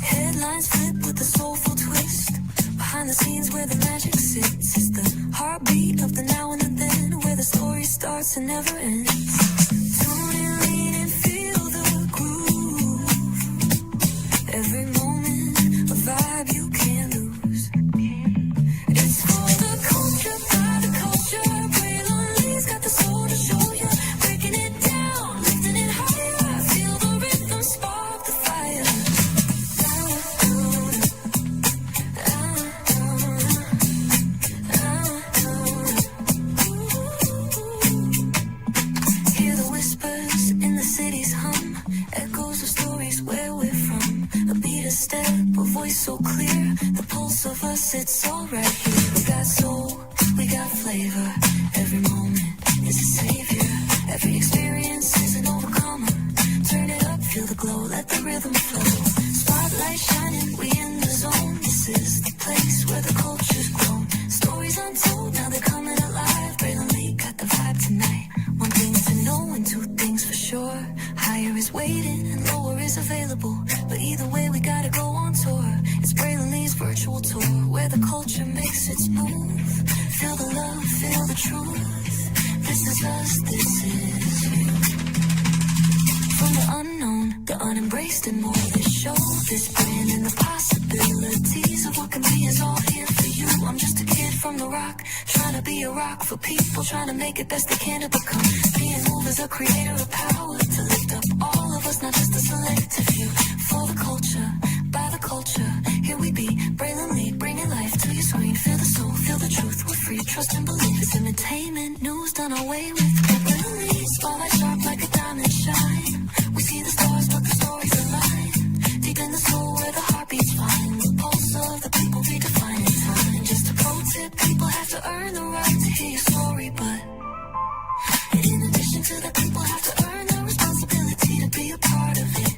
Headlines flip with a soulful twist. Behind the scenes where the magic sits. It's the heartbeat of the now and the then, where the story starts and never ends. Tune in, lean and feel the groove. Every moment, a vibe you can't lose. It's for the culture, by the culture. Braille only's got the soul to show ya. Breaking it down, lifting it higher. Feel the rhythm, spark the fire. Hear the whispers in the city's hum. Echoes of stories where we're from. A beat, a step, a voice so clear. The pulse of us, it's all right here. We got soul, we got flavor. Every moment is a savior. Every experience is an overcomer. Turn it up, feel the glow, let the rhythm flow. Spotlight shining, we in the zone. This is the place where the culture's grown. Stories untold, now they're coming alive. Braille Lee got the vibe tonight. One thing to know and two things for sure. Higher is waiting and lower is available. But either way, we gotta go on tour. It's Braille Lee's virtual tour, where the culture makes its move. Feel the love, feel the truth. This is us, this is you. From the unknown, the unembraced, and more. This show, this brand, and the possibilities of what can be is all here for you. I'm just a kid from the rock, trying to be a rock for people, trying to make it best they can to become. Being moved as a creator of power to lift up all of us, not just a selective few. For the culture, by the culture, here we be. Braille Lee, bringing life to your screen. Feel the soul, feel the truth. We're free. Trust and belief is entertainment. News done away with. Police, spotlight sharp like a diamond shine. We see the stars, but the story's alive. Deep in the soul where the heartbeats find. The pulse of the people redefining time. Just a pro tip, people have to earn the right to hear your story, but in addition to that, people have to earn the responsibility to be a part of it.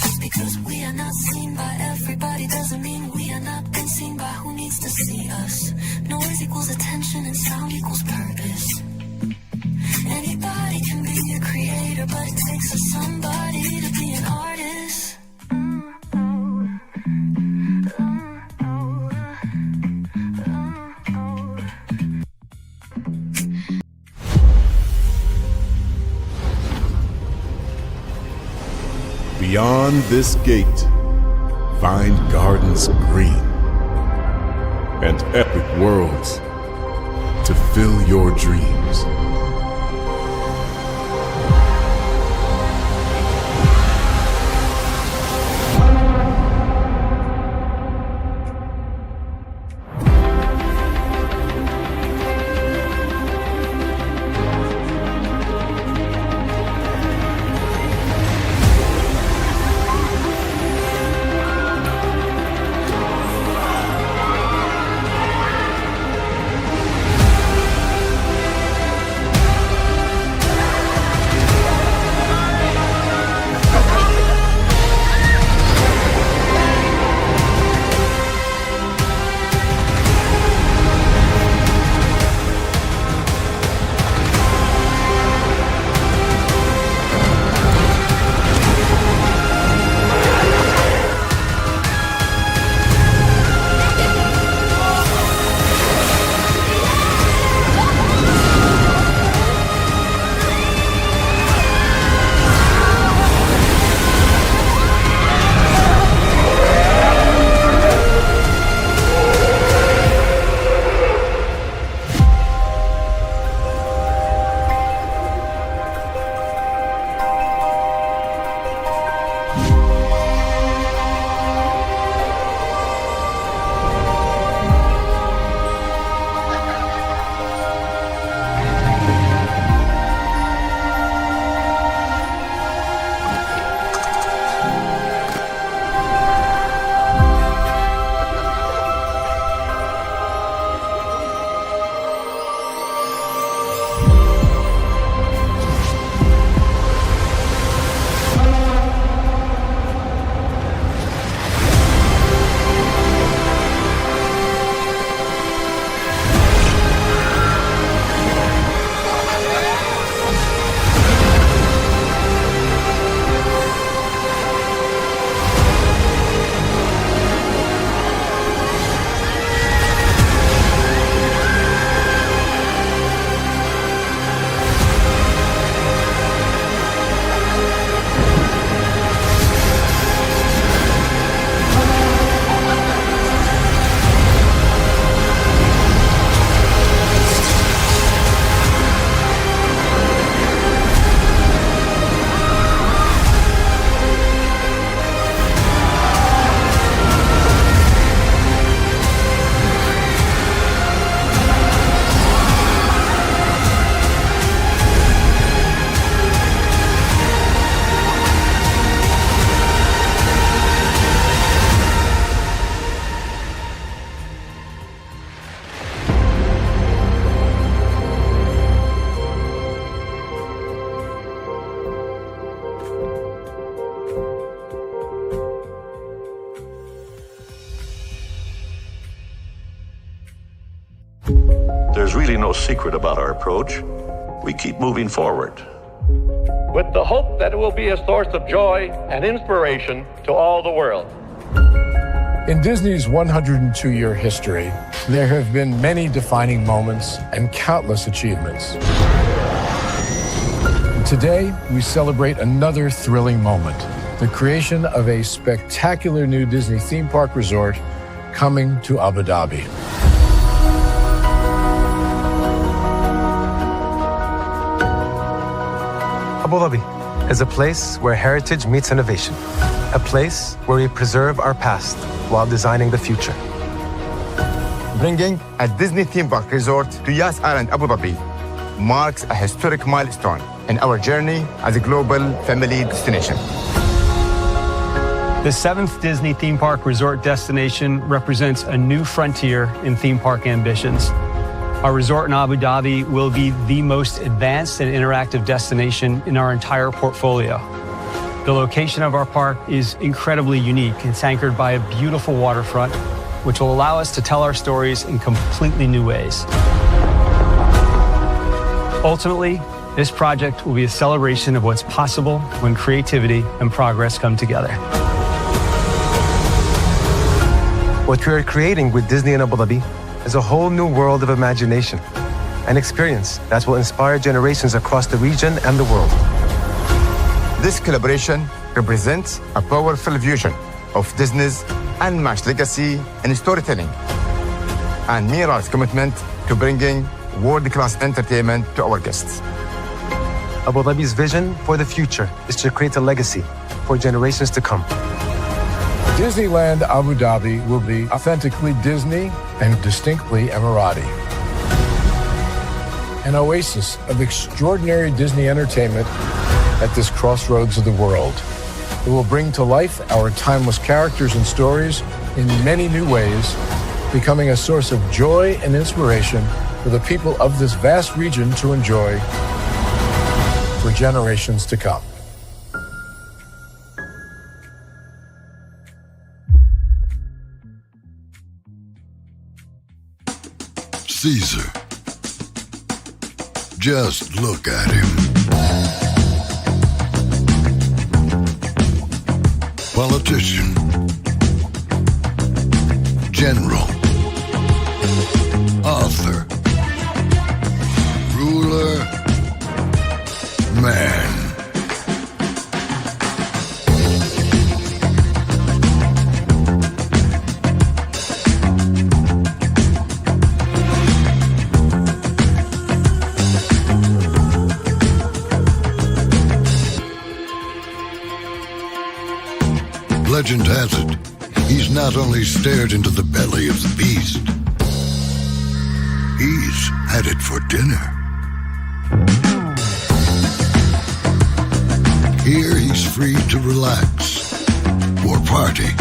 Just because we are not seen by everybody doesn't mean we are not been seen by who needs to see us. Noise equals attention and sound equals purpose. Anybody can be a creator, but it takes a somebody to be an artist. Beyond this gate, find gardens green and epic worlds to fill your dreams. There's really no secret about our approach. We keep moving forward, with the hope that it will be a source of joy and inspiration to all the world. In Disney's 102-year history, there have been many defining moments and countless achievements. Today, we celebrate another thrilling moment, the creation of a spectacular new Disney theme park resort coming to Abu Dhabi. Abu Dhabi is a place where heritage meets innovation, a place where we preserve our past while designing the future. Bringing a Disney theme park resort to Yas Island, Abu Dhabi marks a historic milestone in our journey as a global family destination. The 7th Disney theme park resort destination represents a new frontier in theme park ambitions. Our resort in Abu Dhabi will be the most advanced and interactive destination in our entire portfolio. The location of our park is incredibly unique. It's anchored by a beautiful waterfront, which will allow us to tell our stories in completely new ways. Ultimately, this project will be a celebration of what's possible when creativity and progress come together. What we are creating with Disney in Abu Dhabi is a whole new world of imagination, an experience that will inspire generations across the region and the world. This collaboration represents a powerful fusion of Disney's unmatched legacy in storytelling and Mirar's commitment to bringing world-class entertainment to our guests. Abu Dhabi's vision for the future is to create a legacy for generations to come. Disneyland Abu Dhabi will be authentically Disney and distinctly Emirati. An oasis of extraordinary Disney entertainment at this crossroads of the world. It will bring to life our timeless characters and stories in many new ways, becoming a source of joy and inspiration for the people of this vast region to enjoy for generations to come. Caesar. Just look at him. Politician. General. Author. Ruler. Man. Legend has it, he's not only stared into the belly of the beast, he's had it for dinner. Here he's free to relax, or party,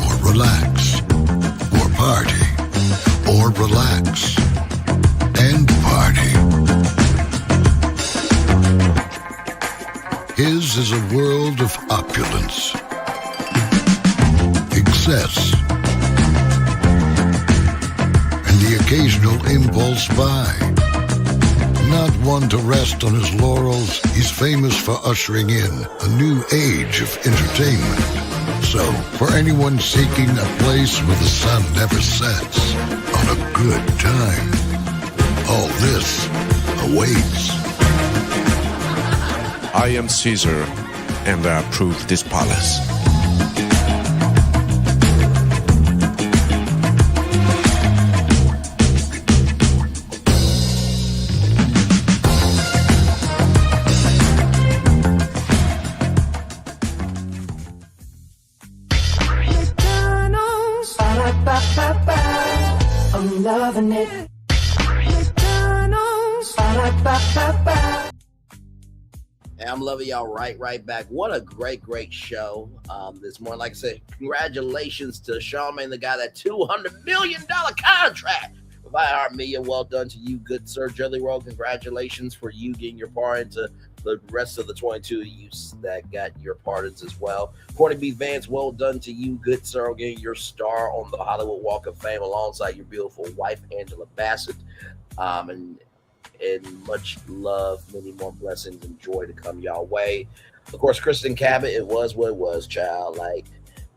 or relax, or party, or relax, and party. His is a world of opulence, excess, and the occasional impulse buy. Not one to rest on his laurels, he's famous for ushering in a new age of entertainment. So, for anyone seeking a place where the sun never sets on a good time, all this awaits. I am Caesar, and I approve this palace. I'm loving it. And I'm loving y'all right back. What a great show this morning. Like I said, congratulations to Charlamagne, the guy that $200 million contract with iHeartMedia. Well done to you, good sir. Jellyroll, congratulations for you getting your pardons. The rest of the 22 of you that got your pardons as well. Courtney B. Vance, well done to you, good sir, getting your star on the Hollywood Walk of Fame alongside your beautiful wife, Angela Bassett. And much love, many more blessings and joy to come y'all way. Of course, Kristen Cabot, it was what it was, child. Like,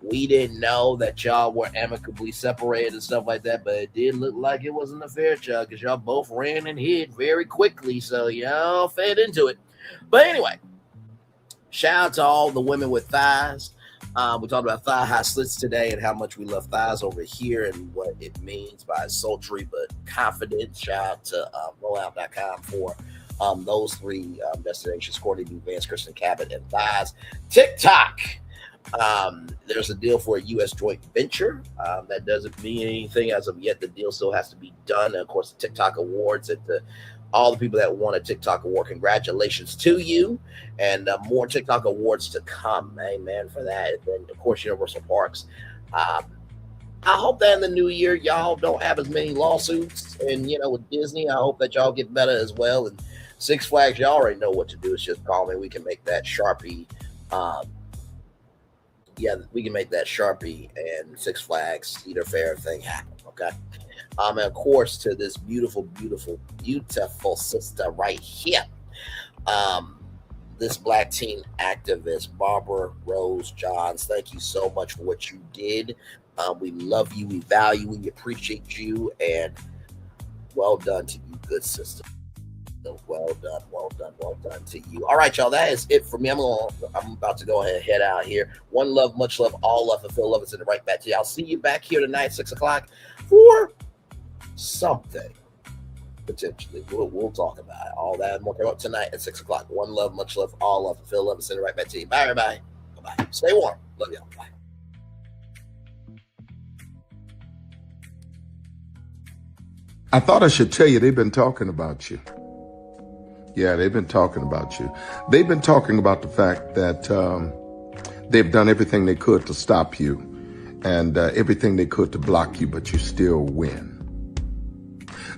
we didn't know that y'all were amicably separated and stuff like that, but it did look like it wasn't a fair, child, because y'all both ran and hid very quickly, so y'all fed into it. But anyway, shout out to all the women with thighs. We talked about thigh high slits today and how much we love thighs over here and what it means by sultry but confident. Shout out to rollout.com for those three destinations: Courtney B. Vance, Kristen Cabot, and thighs. TikTok There's a deal for a U.S. joint venture. That doesn't mean anything as of yet. The deal still has to be done. And of course, the TikTok Awards all the people that won a TikTok award, congratulations to you. And more TikTok awards to come. Amen for that. And then, of course, Universal Parks. I hope that in the new year, y'all don't have as many lawsuits. And, with Disney, I hope that y'all get better as well. And Six Flags, y'all already know what to do. It's just call me. We can make that Sharpie. We can make that Sharpie and Six Flags Cedar Fair thing happen. Okay. And of course, to this beautiful, beautiful, beautiful sister right here. This Black teen activist, Barbara Rose Johns. Thank you so much for what you did. We love you, we value, we appreciate you, and well done to you, good sister. Well done to you. All right, y'all, that is it for me. I'm about to go ahead and head out here. One love, much love, all love, fulfill love. It's in the right back to you. I'll see you back here tonight, 6 o'clock, for something. Potentially. We'll talk about it. All that and more coming up tonight at 6 o'clock. One love, much love, all love, fulfill love. It's in the right back to you. Bye, everybody. Bye-bye. Stay warm. Love y'all. Bye. I thought I should tell you they've been talking about you. Yeah, they've been talking about you. They've been talking about the fact that they've done everything they could to stop you and everything they could to block you, but you still win.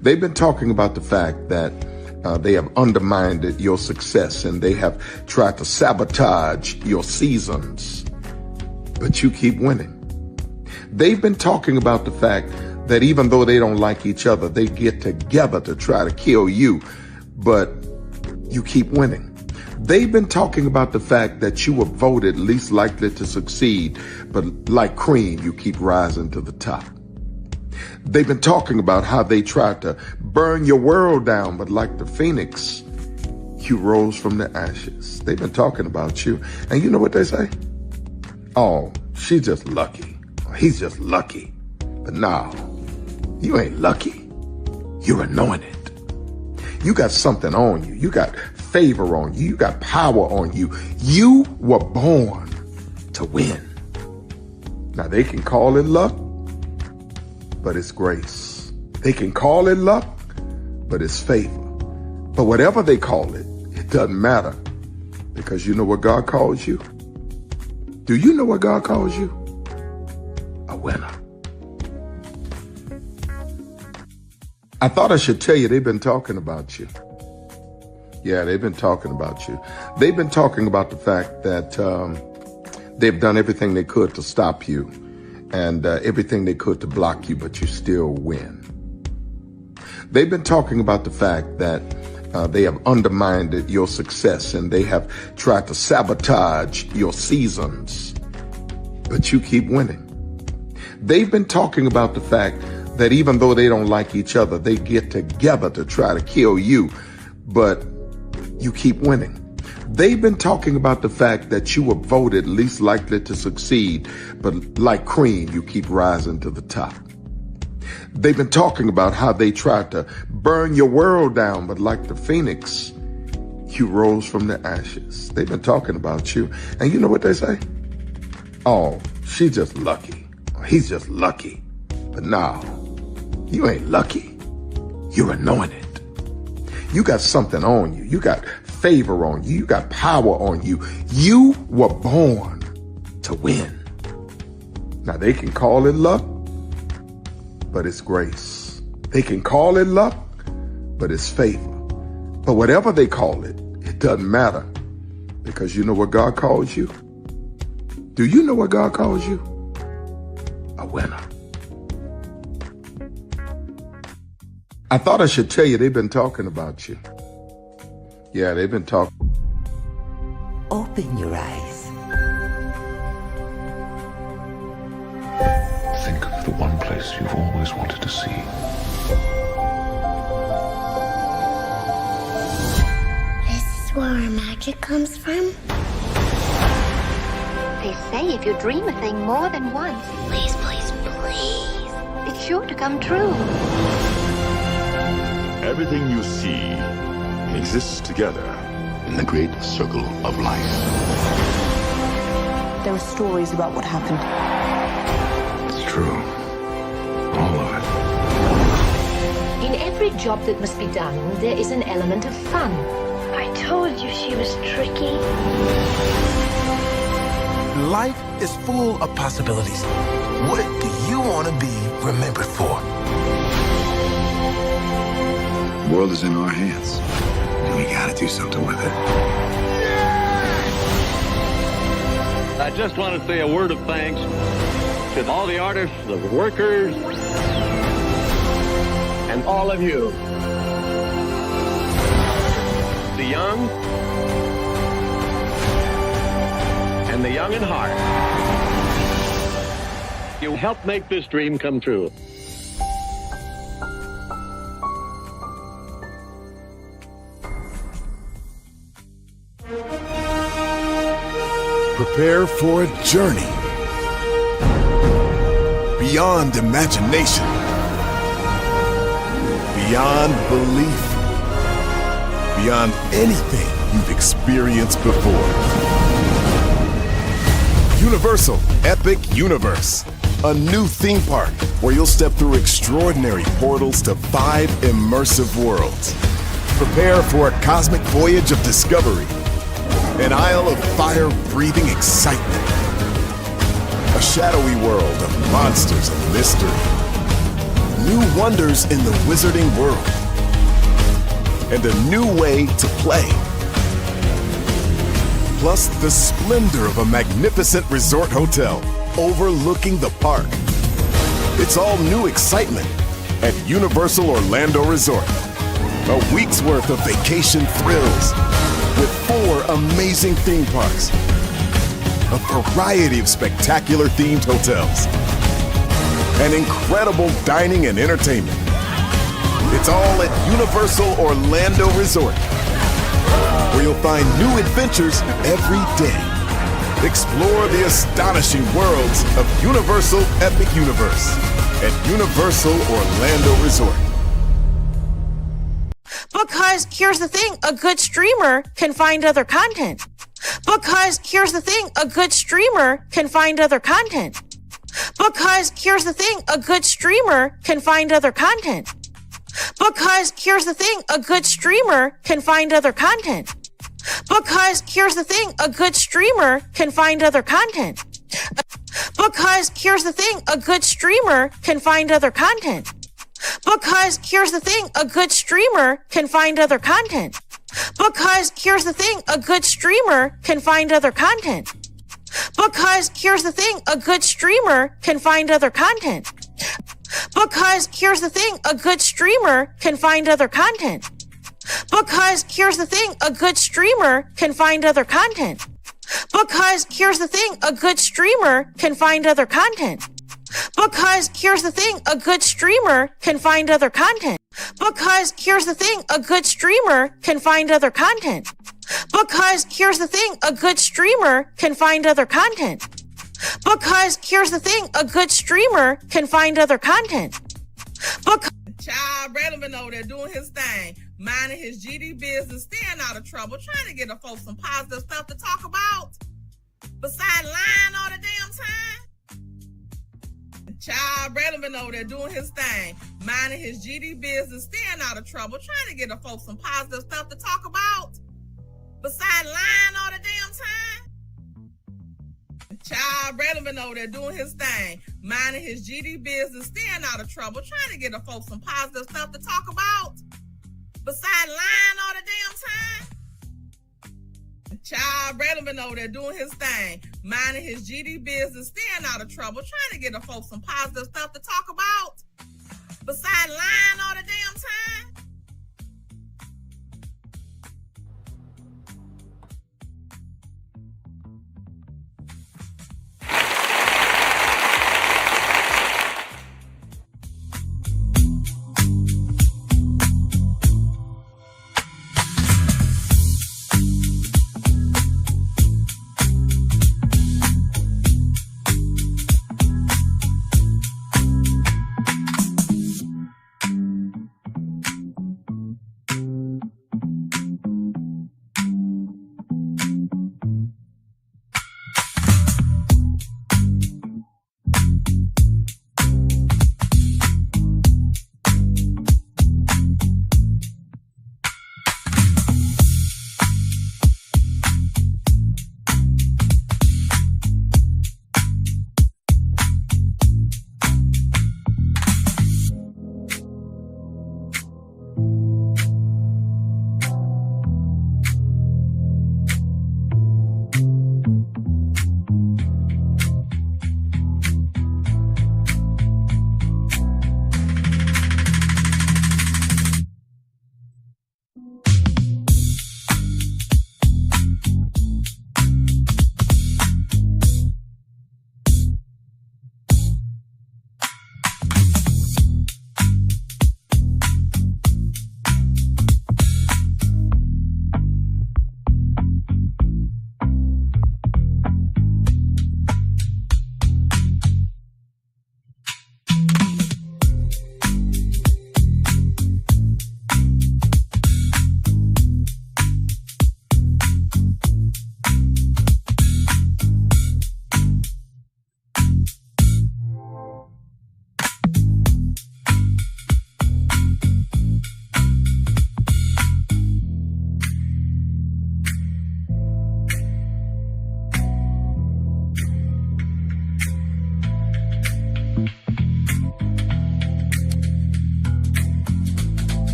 They've been talking about the fact that they have undermined your success and they have tried to sabotage your seasons, but you keep winning. They've been talking about the fact that even though they don't like each other, they get together to try to kill you, but you keep winning. They've been talking about the fact that you were voted least likely to succeed, but like cream, you keep rising to the top. They've been talking about how they tried to burn your world down, but like the phoenix, you rose from the ashes. They've been talking about you. And you know what they say? Oh, she's just lucky. He's just lucky. But no, you ain't lucky. You're anointed. You got something on you. You got favor on you. You got power on you. You were born to win. Now they can call it luck, but it's grace. They can call it luck, but it's favor. But whatever they call it, it doesn't matter, because you know what God calls you? Do you know what God calls you? A winner. I thought I should tell you they've been talking about you. Yeah, they've been talking about you. They've been talking about the fact that they've done everything they could to stop you and everything they could to block you, but you still win. They've been talking about the fact that they have undermined your success and they have tried to sabotage your seasons, but you keep winning. They've been talking about the fact that even though they don't like each other, they get together to try to kill you, but you keep winning. They've been talking about the fact that you were voted least likely to succeed, but like cream, you keep rising to the top. They've been talking about how they tried to burn your world down, but like the phoenix, you rose from the ashes. They've been talking about you. And you know what they say? Oh, she's just lucky. He's just lucky. But no, you ain't lucky. You're anointed. You got something on you. You got favor on you. You got power on you. You were born to win. Now they can call it luck, but it's grace. They can call it luck, but it's favor. But whatever they call it, it doesn't matter, because you know what God calls you? Do you know what God calls you? A winner. I thought I should tell you they've been talking about you. Yeah, they've been talking. Open your eyes. Think of the one place you've always wanted to see. This is where our magic comes from? They say if you dream a thing more than once, Please, please, please. it's sure to come true. Everything you see exists together in the great circle of life. There were stories about what happened. It's true. All of it. In every job that must be done, there is an element of fun. I told you she was tricky. Life is full of possibilities. What do you want to be remembered for? The world is in our hands, and we gotta do something with it. I just want to say a word of thanks to all the artists, the workers, and all of you. The young and the young in heart. You helped make this dream come true. Prepare for a journey beyond imagination, beyond belief, beyond anything you've experienced before. Universal Epic Universe, a new theme park where you'll step through extraordinary portals to 5 immersive worlds. Prepare for a cosmic voyage of discovery, an isle of fire-breathing excitement, a shadowy world of monsters and mystery, new wonders in the wizarding world, and a new way to play. Plus the splendor of a magnificent resort hotel overlooking the park. It's all new excitement at Universal Orlando Resort. A week's worth of vacation thrills with 4 amazing theme parks, a variety of spectacular themed hotels, and incredible dining and entertainment. It's all at Universal Orlando Resort, where you'll find new adventures every day. Explore the astonishing worlds of Universal Epic Universe at Universal Orlando Resort. Because here's the thing, a good streamer can find other content. Because here's the thing, a good streamer can find other content. Because here's the thing, a good streamer can find other content. Because here's the thing, a good streamer can find other content. Because here's the thing, a good streamer can find other content. Because here's the thing, a good streamer can find other content. Because here's the thing, a good streamer can find other content. Because here's the thing, a good streamer can find other content. Because here's the thing, a good streamer can find other content. Because here's the thing, a good streamer can find other content. Because here's the thing, a good streamer can find other content. Because here's the thing, a good streamer can find other content. Because here's the thing, a good streamer can find other content. Because here's the thing, a good streamer can find other content. Because here's the thing, a good streamer can find other content. Because here's the thing, a good streamer can find other content. Child Relevant over there doing his thing, minding his GD business, staying out of trouble, trying to get the folks some positive stuff to talk about. Besides lying all the damn time. Child Relevant over there doing his thing, minding his GD business, staying out of trouble, trying to get the folks some positive stuff to talk about. Besides lying all the damn time. Child Relevant over there doing his thing, minding his GD business, staying out of trouble, trying to get the folks some positive stuff to talk about. Besides lying all the damn time. Child Relevant over there doing his thing, minding his GD business, staying out of trouble, trying to get the folks some positive stuff to talk about. Besides lying all the damn